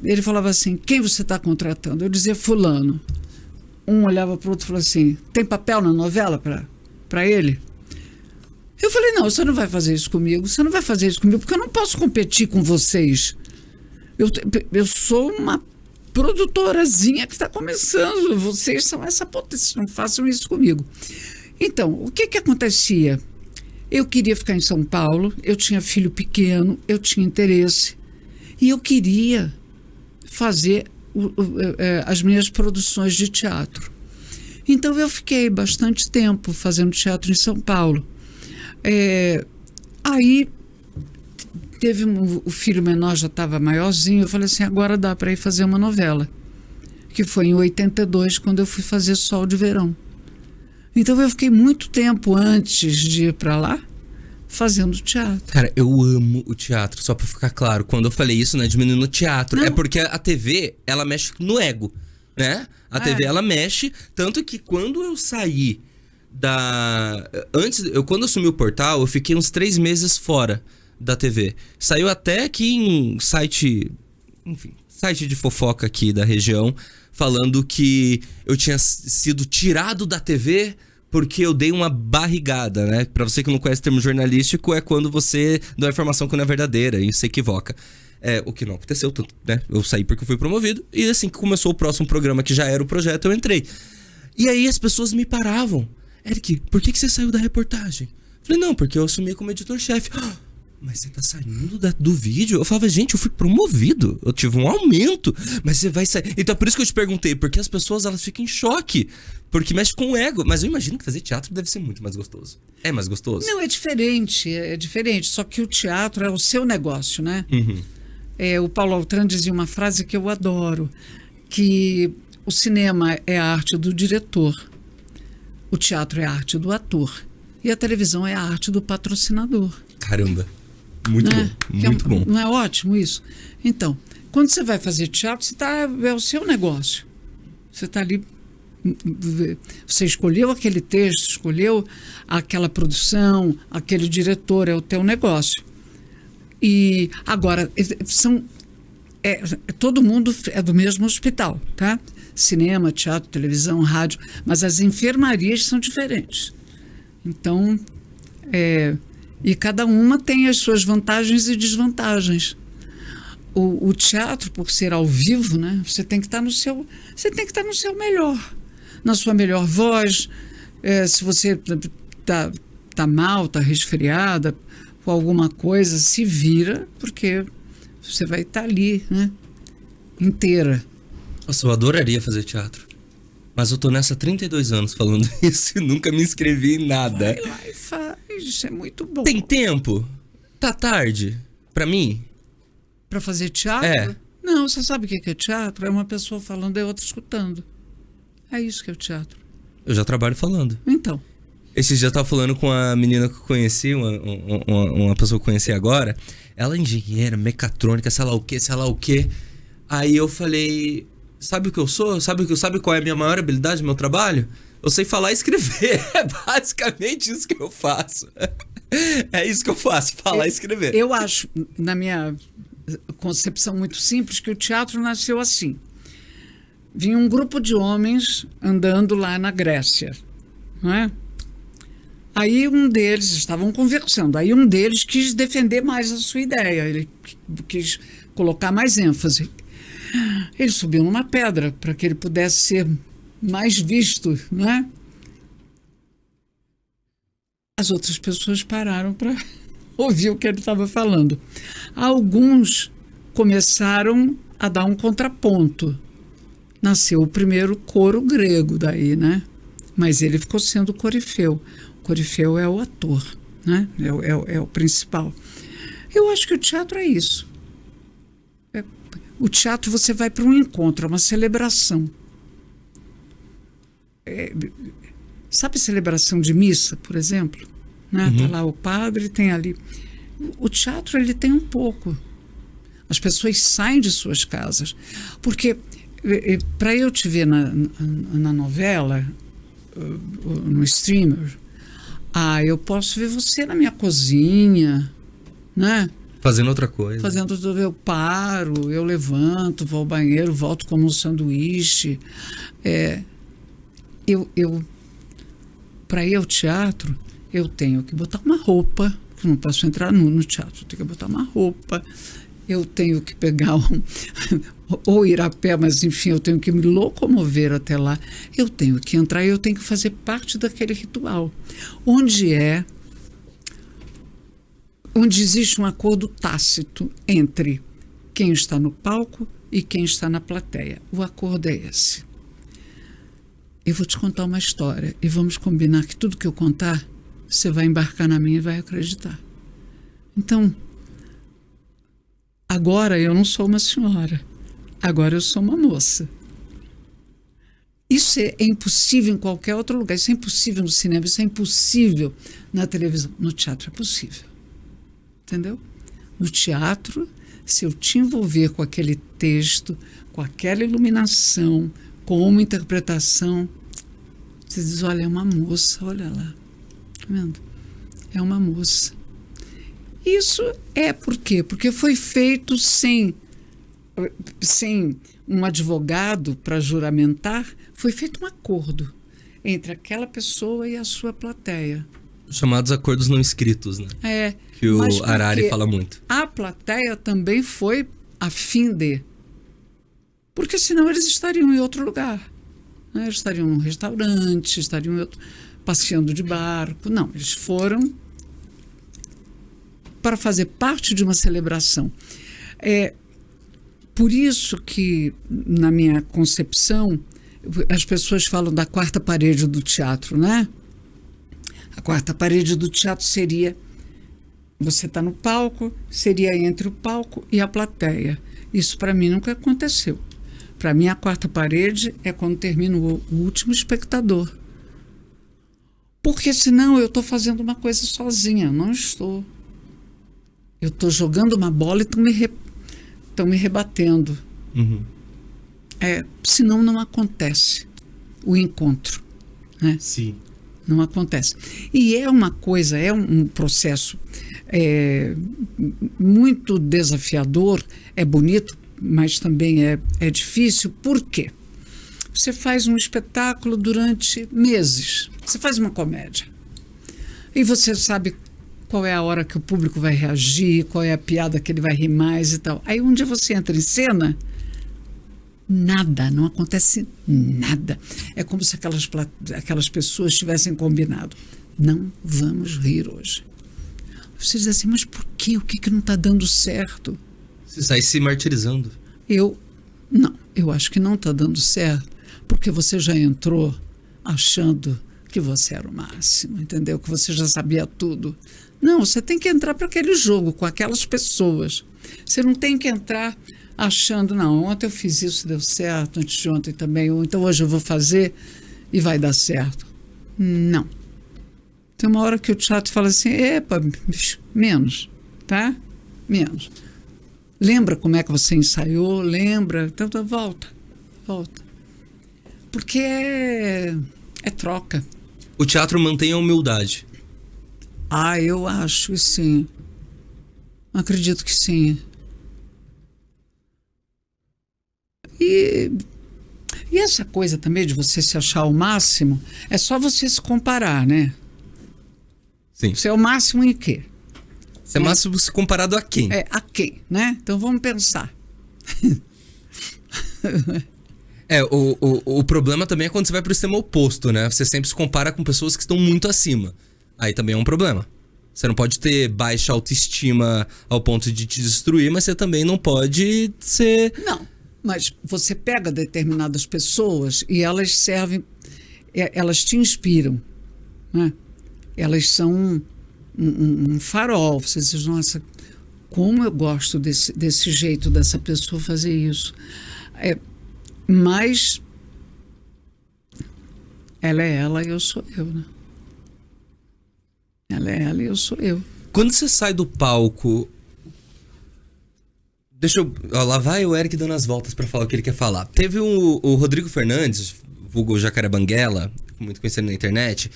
ele falava assim, quem você está contratando? Eu dizia, fulano. Um olhava para o outro e falava assim, tem papel na novela para ele? Eu falei, não, você não vai fazer isso comigo, você não vai fazer isso comigo, porque eu não posso competir com vocês. Eu sou uma produtorazinha que está começando, vocês são essa potência, não façam isso comigo. Então, o que acontecia? Eu queria ficar em São Paulo, eu tinha filho pequeno, eu tinha interesse, e eu queria fazer as minhas produções de teatro. Então eu fiquei bastante tempo fazendo teatro em São Paulo. Aí teve o filho menor, já estava maiorzinho, eu falei assim, agora dá para ir fazer uma novela, que foi em 82, quando eu fui fazer Sol de Verão. Então eu fiquei muito tempo antes de ir para lá fazendo teatro. Cara, eu amo o teatro, só pra ficar claro. Quando eu falei isso, não é diminuindo o teatro. Não. É porque a TV, ela mexe no ego, né? A TV, ela mexe, tanto que quando eu saí quando eu assumi o portal, eu fiquei uns 3 meses fora da TV. Saiu até aqui em site de fofoca aqui da região, falando que eu tinha sido tirado da TV porque eu dei uma barrigada, né? Pra você que não conhece o termo jornalístico, é quando você dá uma informação que não é verdadeira e se equivoca. O que não aconteceu, tanto, né? Eu saí porque eu fui promovido, e assim que começou o próximo programa, que já era o projeto, eu entrei. E aí as pessoas me paravam. Eric, por que você saiu da reportagem? Falei, não, porque eu assumi como editor-chefe. Mas você tá saindo do vídeo? Eu falava, gente, eu fui promovido, eu tive um aumento, mas você vai sair. Então por isso que eu te perguntei, porque as pessoas, elas ficam em choque, porque mexe com o ego. Mas eu imagino que fazer teatro deve ser muito mais gostoso. É mais gostoso? Não, é diferente, só que o teatro é o seu negócio, né? Uhum. O Paulo Altran dizia uma frase que eu adoro, que o cinema é a arte do diretor, o teatro é a arte do ator e a televisão é a arte do patrocinador. Caramba, muito bom, muito bom. Não é ótimo isso? Então, quando você vai fazer teatro, é o seu negócio. Você está ali, você escolheu aquele texto, escolheu aquela produção, aquele diretor, é o teu negócio. E agora, todo mundo é do mesmo hospital, tá? Cinema, teatro, televisão, rádio, mas as enfermarias são diferentes. Então, e cada uma tem as suas vantagens e desvantagens. O teatro, por ser ao vivo, né, você tem que estar no seu melhor, na sua melhor voz. Se você tá mal, tá resfriada com alguma coisa, se vira, porque você vai estar ali, né, inteira. Nossa, eu adoraria fazer teatro. Mas eu tô nessa há 32 anos falando isso e nunca me inscrevi em nada. Vai lá e faz, é muito bom. Tem tempo? Tá tarde? Pra mim? Pra fazer teatro? Não, você sabe o que é teatro? É uma pessoa falando e outra escutando. É isso que é o teatro. Eu já trabalho falando. Então. Esse dia eu tava falando com a menina que eu conheci, uma pessoa que eu conheci agora. Ela é engenheira, mecatrônica, sei lá o quê. Aí eu falei, sabe o que eu sou? Sabe qual é a minha maior habilidade no meu trabalho? Eu sei falar e escrever. É basicamente isso que eu faço. É isso que eu faço, falar e escrever. Eu acho, na minha concepção muito simples, que o teatro nasceu assim. Vinha um grupo de homens andando lá na Grécia, não é? Aí estavam conversando, aí um deles quis defender mais a sua ideia, ele quis colocar mais ênfase. Ele subiu numa pedra para que ele pudesse ser mais visto, não é? As outras pessoas pararam para ouvir o que ele estava falando. Alguns começaram a dar um contraponto. Nasceu o primeiro coro grego daí, né? Mas ele ficou sendo o corifeu. O corifeu é o ator, né? É o principal. Eu acho que o teatro é isso. O teatro, você vai para um encontro, é uma celebração. Sabe celebração de missa, por exemplo? Né? Tá lá o padre, tem ali. O teatro, ele tem um pouco. As pessoas saem de suas casas. Porque para eu te ver na novela, no streamer, eu posso ver você na minha cozinha, né? Fazendo outra coisa. Eu paro, eu levanto, vou ao banheiro, volto como um sanduíche. para ir ao teatro, eu tenho que botar uma roupa, eu não posso entrar no teatro, eu tenho que botar uma roupa, eu tenho que pegar ou ir a pé, mas enfim, eu tenho que me locomover até lá, eu tenho que entrar e eu tenho que fazer parte daquele ritual, onde existe um acordo tácito entre quem está no palco e quem está na plateia. O acordo é esse. Eu vou te contar uma história e vamos combinar que tudo que eu contar, você vai embarcar na minha e vai acreditar. Então, agora eu não sou uma senhora, agora eu sou uma moça. Isso é impossível em qualquer outro lugar, isso é impossível no cinema, isso é impossível na televisão. No teatro é possível, entendeu? No teatro, se eu te envolver com aquele texto, com aquela iluminação, com uma interpretação, você diz, olha, é uma moça, olha lá, tá vendo? É uma moça. Isso é por quê? Porque foi feito sem um advogado para juramentar, foi feito um acordo entre aquela pessoa e a sua plateia. Chamados acordos não escritos, né? Que o Harari fala muito. A plateia também foi a fim de... Porque senão eles estariam em outro lugar. Né? Eles estariam num restaurante, estariam passeando de barco. Não, eles foram para fazer parte de uma celebração. Por isso que, na minha concepção, as pessoas falam da quarta parede do teatro, né? A quarta parede do teatro seria... Você está no palco, seria entre o palco e a plateia. Isso para mim nunca aconteceu. Para mim a quarta parede é quando termina o último espectador. Porque senão eu estou fazendo uma coisa sozinha. Não estou. Eu estou jogando uma bola e estão me rebatendo. Uhum. Senão não acontece o encontro. Né? Sim. Não acontece. E é uma coisa, é um processo muito desafiador, é bonito, mas também é difícil. Por quê? Você faz um espetáculo durante meses, você faz uma comédia, e você sabe qual é a hora que o público vai reagir, qual é a piada que ele vai rir mais e tal. Aí um dia você entra em cena, nada, não acontece nada. É como se aquelas pessoas tivessem combinado. Não vamos rir hoje. Você diz assim, mas por quê? O que não está dando certo? Você sai se martirizando. Eu acho que não está dando certo, porque você já entrou achando que você era o máximo, entendeu? Que você já sabia tudo. Não, você tem que entrar para aquele jogo com aquelas pessoas. Você não tem que entrar achando, não, ontem eu fiz isso, deu certo, antes de ontem também, ou então hoje eu vou fazer e vai dar certo. Não. Tem uma hora que o teatro fala assim, epa, menos, tá? Menos. Lembra como é que você ensaiou? Lembra? Então volta. Porque é troca. O teatro mantém a humildade. Eu acho que sim. Acredito que sim. E essa coisa também de você se achar o máximo, é só você se comparar, né? Sim. Você é o máximo em quê? Você é o máximo se comparado a quem? A quem, né? Então vamos pensar. O problema também é quando você vai pro extremo oposto, né? Você sempre se compara com pessoas que estão muito acima. Aí também é um problema. Você não pode ter baixa autoestima ao ponto de te destruir, mas você também não pode ser... Não, mas você pega determinadas pessoas e elas servem... Elas te inspiram, né? Elas são um farol. Você diz, nossa, como eu gosto desse jeito dessa pessoa fazer isso. Mas ela é ela e eu sou eu, né? Ela é ela e eu sou eu. Quando você sai do palco... lá vai o Eric dando as voltas pra falar o que ele quer falar. Teve o Rodrigo Fernandes, vulgo Jacaré Banguela, muito conhecido na internet.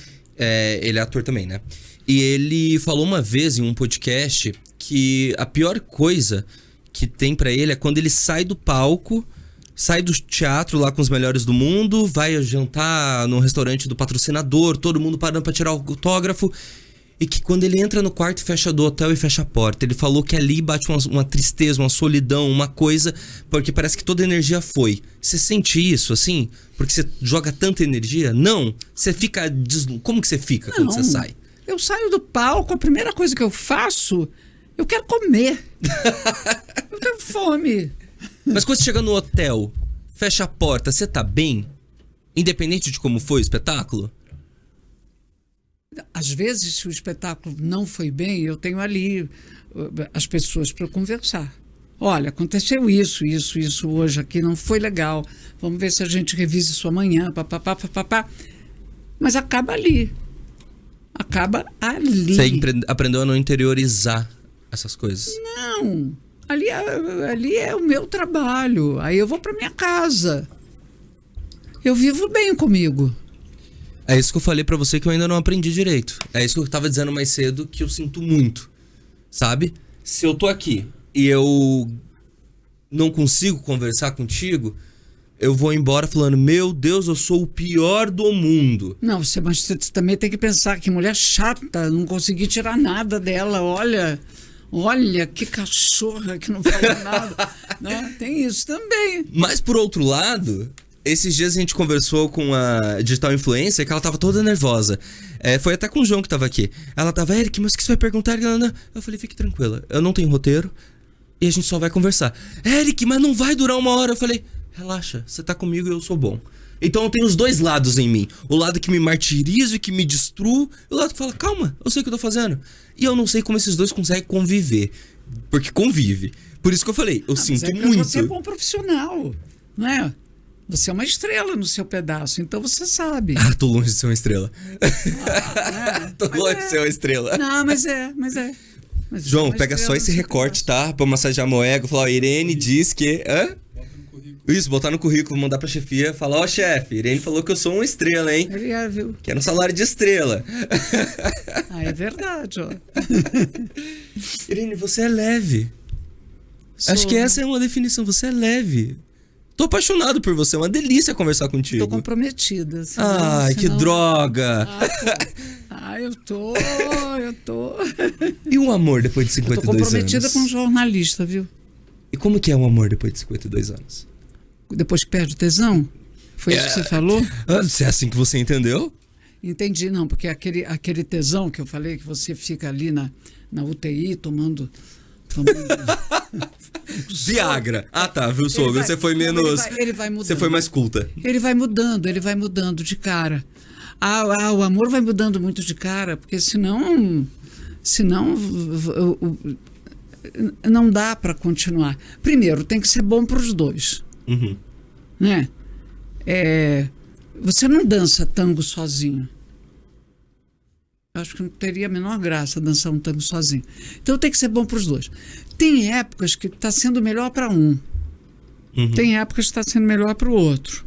Ele é ator também, né? E ele falou uma vez em um podcast que a pior coisa que tem pra ele é quando ele sai do palco sai do teatro lá com os melhores do mundo, vai jantar no restaurante do patrocinador, todo mundo parando pra tirar o autógrafo. E que quando ele entra no quarto, fecha do hotel e fecha a porta. Ele falou que ali bate uma tristeza, uma solidão, uma coisa, porque parece que toda a energia foi. Você sente isso, assim? Porque você joga tanta energia? Não. Você fica... Como que você fica quando você sai? Eu saio do palco, a primeira coisa que eu faço, eu quero comer. Eu tenho fome. Mas quando você chega no hotel, fecha a porta, você tá bem? Independente de como foi o espetáculo? Às vezes, se o espetáculo não foi bem, eu tenho ali as pessoas para conversar. Olha, aconteceu isso hoje aqui, não foi legal. Vamos ver se a gente revisa isso amanhã, papapá. Mas acaba ali. Acaba ali. Você aprendeu a não interiorizar essas coisas? Não. Ali é o meu trabalho. Aí eu vou para minha casa. Eu vivo bem comigo. É isso que eu falei pra você que eu ainda não aprendi direito. É isso que eu tava dizendo mais cedo, que eu sinto muito. Sabe? Se eu tô aqui e eu não consigo conversar contigo, eu vou embora falando, meu Deus, eu sou o pior do mundo. Não, mas você também tem que pensar que mulher chata, não consegui tirar nada dela, olha, que cachorra que não fala nada. Né? Tem isso também. Mas por outro lado... Esses dias a gente conversou com a digital influencer que ela tava toda nervosa. Foi até com o João que tava aqui. Ela tava, Eric, mas o que você vai perguntar? Eu falei, fique tranquila, eu não tenho roteiro e a gente só vai conversar. Eric, mas não vai durar 1 hora. Eu falei, relaxa, você tá comigo e eu sou bom. Então eu tenho os dois lados em mim. O lado que me martirizo e que me destruo. E o lado que fala, calma, eu sei o que eu tô fazendo. E eu não sei como esses dois conseguem conviver. Porque convive. Por isso que eu falei, eu sinto muito. Você é bom profissional, não é? Você é uma estrela no seu pedaço, então você sabe. Tô longe de ser uma estrela. Tô longe de ser uma estrela. Não, mas é. Mas João, pega só esse recorte, tá? Pra massagear meu ego. Falar, Irene diz que... Hã? Isso, botar no currículo, mandar pra chefia. Falar, chefe, Irene falou que eu sou uma estrela, hein? Ele é, viu? Quero um salário de estrela. É verdade, ó. Irene, você é leve. Acho que essa é uma definição. Você é leve. Tô apaixonado por você, é uma delícia conversar contigo. Tô comprometida. Ai, que droga. Eu tô. E um amor depois de 52 anos? Tô comprometida com um jornalista, viu? E como que é um amor depois de 52 anos? Depois que perde o tesão? Foi isso que você falou? Se é assim que você entendeu? Entendi, não, porque aquele tesão que eu falei, que você fica ali na UTI tomando... Viagra. Tá, viu, Sogra? Você foi menos... Ele vai mudando. Você foi mais culta. Ele vai mudando de cara. O amor vai mudando muito de cara, porque senão não dá para continuar. Primeiro, tem que ser bom para os dois. Uhum. Né? Você não dança tango sozinho. Acho que não teria a menor graça dançar um tango sozinho. Então tem que ser bom para os dois. Tem épocas que está sendo melhor para um. Uhum. Tem épocas que está sendo melhor para o outro.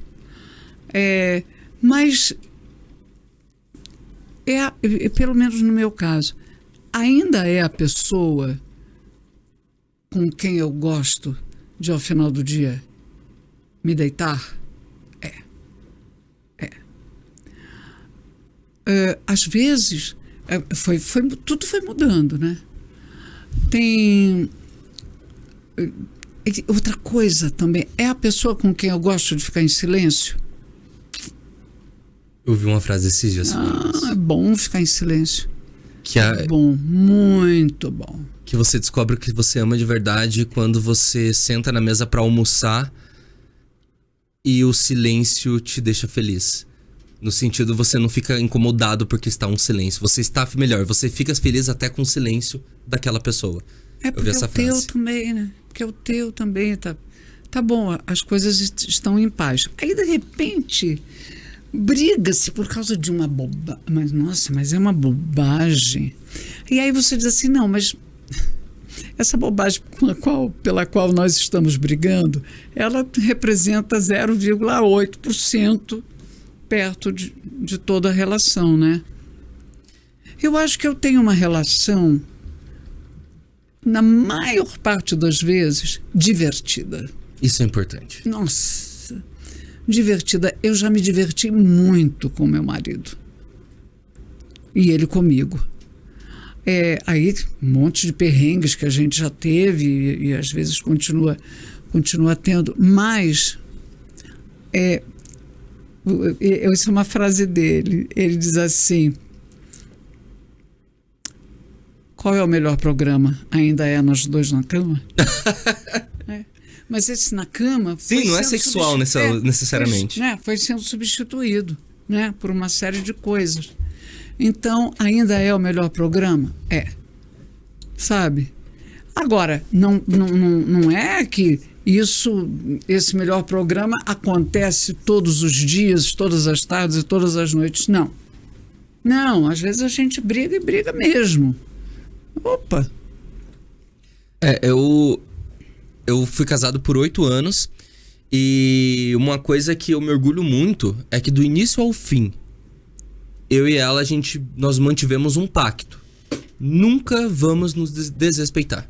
Mas, pelo menos no meu caso, ainda é a pessoa com quem eu gosto de, ao final do dia, me deitar? Às vezes... tudo foi mudando, né? Tem outra coisa também. É a pessoa com quem eu gosto de ficar em silêncio. Eu ouvi uma frase esses dias. É bom ficar em silêncio. É bom, muito bom. Que você descobre o que você ama de verdade quando você senta na mesa pra almoçar e o silêncio te deixa feliz. No sentido, você não fica incomodado porque está um silêncio. Você está melhor, você fica feliz até com o silêncio daquela pessoa. Eu vi essa frase. É o teu também, né? Porque o teu também tá bom, as coisas estão em paz. Aí, de repente, briga-se por causa de uma bobagem. Mas é uma bobagem. E aí você diz assim, não, mas essa bobagem pela qual nós estamos brigando, ela representa 0,8% perto de toda a relação, né? Eu acho que eu tenho uma relação, na maior parte das vezes, divertida. Isso é importante. Nossa, divertida. Eu já me diverti muito com meu marido. E ele comigo. Aí, um monte de perrengues que a gente já teve e às vezes continua tendo. Mas, essa é uma frase dele. Ele diz assim: qual é o melhor programa? Ainda é Nós Dois na Cama? Mas esse na cama... Sim, não é sexual necessariamente. Foi sendo substituído, né, por uma série de coisas. Então, ainda é o melhor programa? Sabe? Agora, não é que esse melhor programa acontece todos os dias, todas as tardes e todas as noites. Não. Não, às vezes a gente briga e briga mesmo. Opa! Eu fui casado por 8 anos e uma coisa que eu me orgulho muito é que do início ao fim, eu e ela, nós mantivemos um pacto. Nunca vamos nos desrespeitar.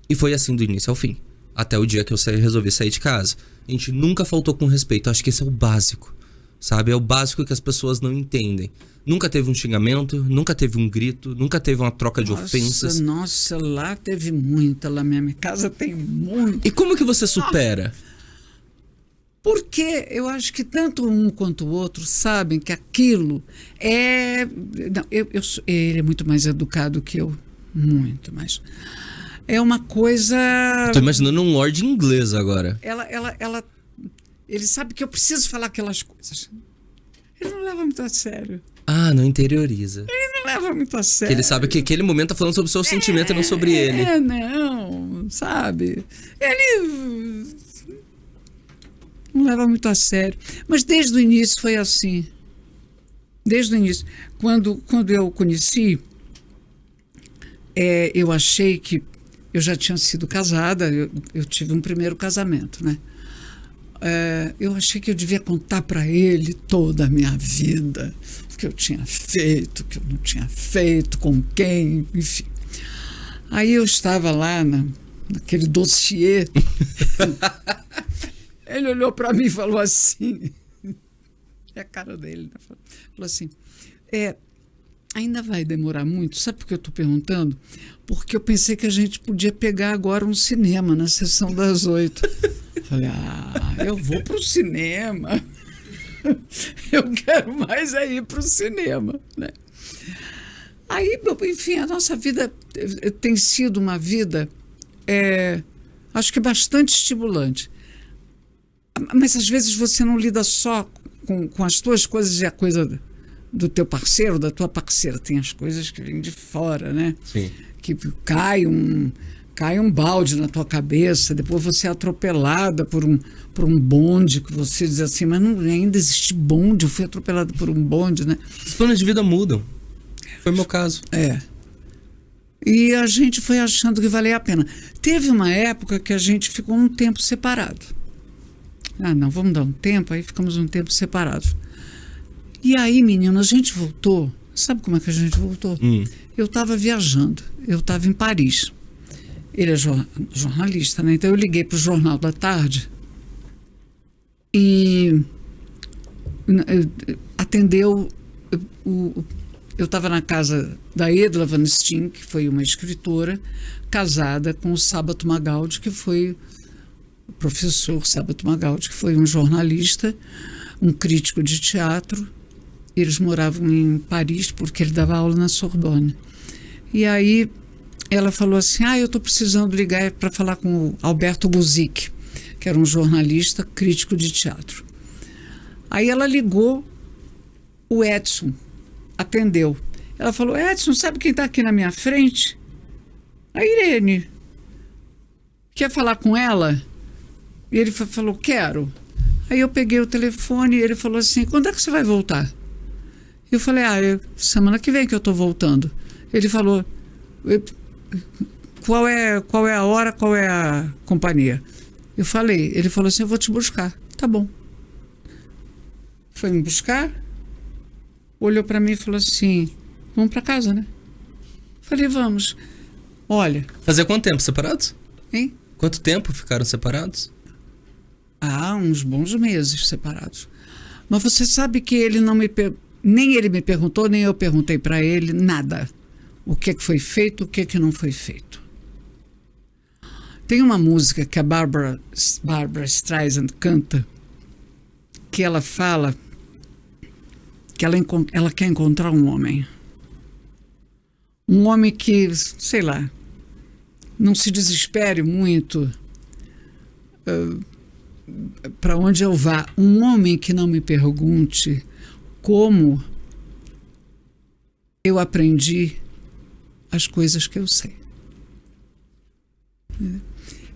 E foi assim do início ao fim. Até o dia que eu resolvi sair de casa. A gente nunca faltou com respeito. Acho que esse é o básico, sabe? É o básico que as pessoas não entendem. Nunca teve um xingamento, nunca teve um grito, nunca teve uma troca de ofensas. Nossa, lá teve muita, lá minha casa tem muito. E como que você supera? Porque eu acho que tanto um quanto o outro sabem que aquilo é... Não, ele é muito mais educado que eu, muito mais. É uma coisa... Tô imaginando um lord inglês agora. Ele sabe que eu preciso falar aquelas coisas. Ele não leva muito a sério. Ah, não interioriza. Ele não leva muito a sério. Que ele sabe que aquele momento tá falando sobre o seu sentimento e não sobre ele. Não, sabe? Ele não leva muito a sério. Mas desde o início foi assim. Desde o início. Quando eu o conheci, eu achei que eu já tinha sido casada, eu tive um primeiro casamento, né? Eu achei que eu devia contar para ele toda a minha vida, o que eu tinha feito, o que eu não tinha feito, com quem, enfim. Aí eu estava lá naquele dossiê, ele olhou para mim e falou assim, é a cara dele, né? Falou assim, ainda vai demorar muito, sabe por que eu estou perguntando? Porque eu pensei que a gente podia pegar agora um cinema na sessão das 8. Falei, eu vou pro cinema. Eu quero mais ir pro cinema, né? Aí, enfim, a nossa vida tem sido uma vida, acho que bastante estimulante. Mas às vezes você não lida só com as tuas coisas e a coisa do teu parceiro, da tua parceira. Tem as coisas que vêm de fora, né? Sim. Que cai um balde na tua cabeça, depois você é atropelada por um bonde, que você diz assim, mas não ainda existe bonde, eu fui atropelada por um bonde, né? Os planos de vida mudam. Foi o meu caso. E a gente foi achando que valia a pena. Teve uma época que a gente ficou um tempo separado. Não, vamos dar um tempo, aí ficamos um tempo separados. E aí, menino, a gente voltou. Sabe como é que a gente voltou? Eu estava viajando, eu estava em Paris. Ele é jornalista, né? Então eu liguei para o Jornal da Tarde e atendeu. Eu estava na casa da Edla Van Steen, que foi uma escritora, casada com o Sábato Magaldi, que foi o professor Sábato Magaldi, que foi um jornalista, um crítico de teatro. Eles moravam em Paris porque ele dava aula na Sorbonne. E aí ela falou assim, eu estou precisando ligar para falar com o Alberto Guzik, que era um jornalista crítico de teatro. Aí ela ligou, o Edson atendeu. Ela falou, Edson, sabe quem está aqui na minha frente? A Irene. Quer falar com ela? E ele falou, quero. Aí eu peguei o telefone e ele falou assim, quando é que você vai voltar? Eu falei, semana que vem que eu estou voltando. Ele falou, qual é a hora, qual é a companhia? Eu falei, ele falou assim, eu vou te buscar. Tá bom. Foi me buscar, olhou para mim e falou assim, vamos para casa, né? Falei, vamos. Olha... Fazia quanto tempo separados? Hein? Quanto tempo ficaram separados? Há uns bons meses separados. Mas você sabe que ele não me nem ele me perguntou, nem eu perguntei para ele nada. O que é que foi feito, o que é que não foi feito. Tem uma música que a Barbra Streisand canta, que ela fala que ela quer encontrar um homem. Um homem que, sei lá, não se desespere muito para onde eu vá. Um homem que não me pergunte como eu aprendi as coisas que eu sei.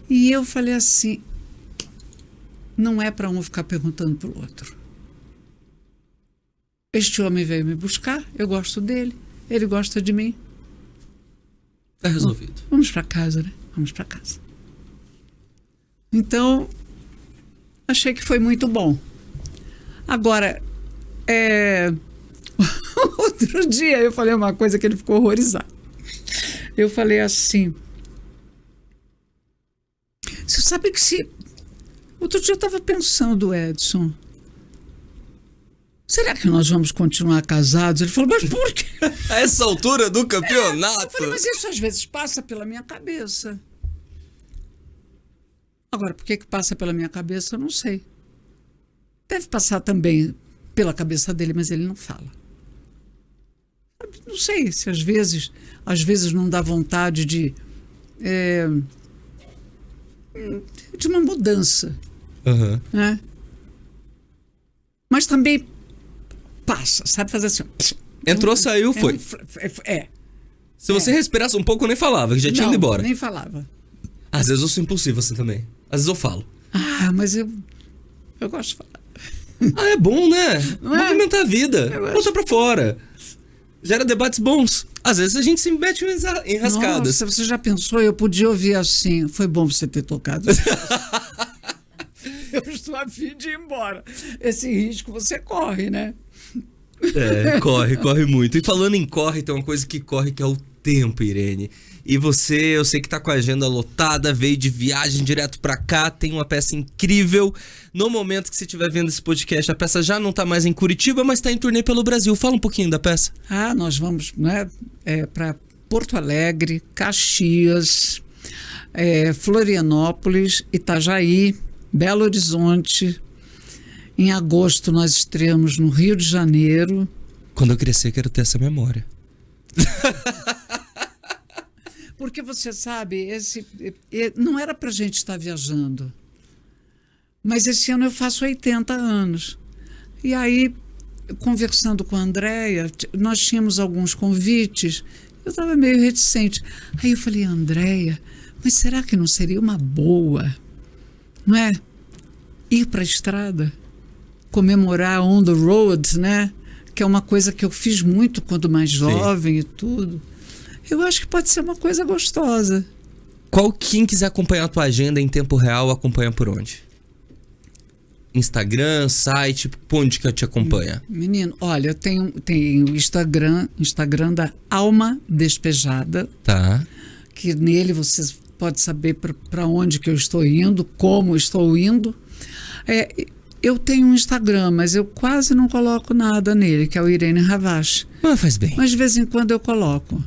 E eu falei assim, não é para um ficar perguntando para o outro. Este homem veio me buscar, eu gosto dele, ele gosta de mim. Tá resolvido. Vamos para casa, né? Vamos para casa. Então, achei que foi muito bom. Agora, outro dia eu falei uma coisa que ele ficou horrorizado. Eu falei assim, você sabe que se... Outro dia eu estava pensando, Edson, será que nós vamos continuar casados? Ele falou, mas por quê? A essa altura do campeonato? Eu falei, mas isso às vezes passa pela minha cabeça. Agora, por que passa pela minha cabeça, eu não sei. Deve passar também pela cabeça dele, mas ele não fala. Não sei se às vezes não dá vontade de uma mudança. Uhum. Né? Mas passa, sabe fazer assim. Entrou, saiu, foi. Se você respirasse um pouco, eu nem falava, que já tinha ido embora. Nem falava. Às vezes eu sou impulsivo assim também. Às vezes eu falo. Ah, mas eu gosto de falar. Ah, é bom, né? Não é? Movimentar a vida. Bota pra fora. Gera debates bons. Às vezes a gente se mete em rascadas. Nossa, você já pensou? Eu podia ouvir assim. Foi bom você ter tocado. Eu estou a fim de ir embora. Esse risco você corre, né? Corre muito. E falando em corre, tem uma coisa que corre que é o tempo, Irene. E você, eu sei que tá com a agenda lotada, veio de viagem direto pra cá, tem uma peça incrível. No momento que você estiver vendo esse podcast, a peça já não tá mais em Curitiba, mas tá em turnê pelo Brasil. Fala um pouquinho da peça. Nós vamos, né, para Porto Alegre, Caxias, Florianópolis, Itajaí, Belo Horizonte. Em agosto nós estreamos no Rio de Janeiro. Quando eu crescer, quero ter essa memória. Porque você sabe, não era pra gente estar viajando. Mas esse ano eu faço 80 anos. E aí, conversando com a Andréia, nós tínhamos alguns convites. Eu estava meio reticente. Aí eu falei, Andréia, mas será que não seria uma boa, não é? Ir para a estrada, comemorar on the road, né? Que é uma coisa que eu fiz muito quando mais jovem. Sim. E tudo. Eu acho que pode ser uma coisa gostosa. Quem quiser acompanhar a tua agenda em tempo real, acompanha por onde? Instagram, site, por onde que te acompanha? Menino, olha, eu tenho o Instagram da Alma Despejada. Tá. Que nele você pode saber para onde que eu estou indo, como estou indo. Eu tenho um Instagram, mas eu quase não coloco nada nele, que é o Irene Ravache. Mas faz bem. Mas de vez em quando eu coloco.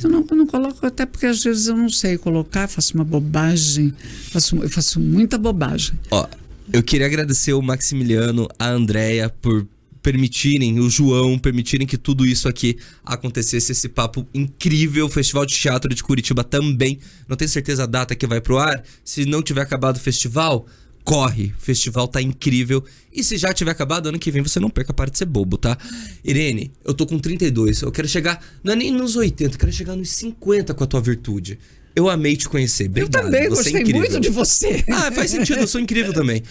Eu não coloco, até porque às vezes eu não sei colocar, faço uma bobagem, eu faço muita bobagem. Ó, eu queria agradecer o Maximiliano, a Andréia, por permitirem, o João, permitirem que tudo isso aqui acontecesse, esse papo incrível. O Festival de Teatro de Curitiba também, não tenho certeza a data que vai pro ar. Se não tiver acabado o festival, corre, o festival tá incrível. E se já tiver acabado, ano que vem você não perca, para de ser bobo, tá? Irene, eu tô com 32, eu quero chegar, não é nem nos 80, eu quero chegar nos 50 com a tua virtude. Eu amei te conhecer, obrigado. Eu também você gostei muito de você. Faz sentido, eu sou incrível também.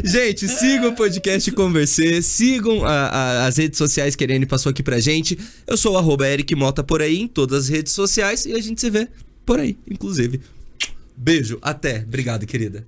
Gente, sigam o podcast Conversê, sigam as redes sociais que a Irene passou aqui pra gente. Eu sou o @EricMota por aí, em todas as redes sociais, e a gente se vê por aí, inclusive. Beijo, até. Obrigado, querida.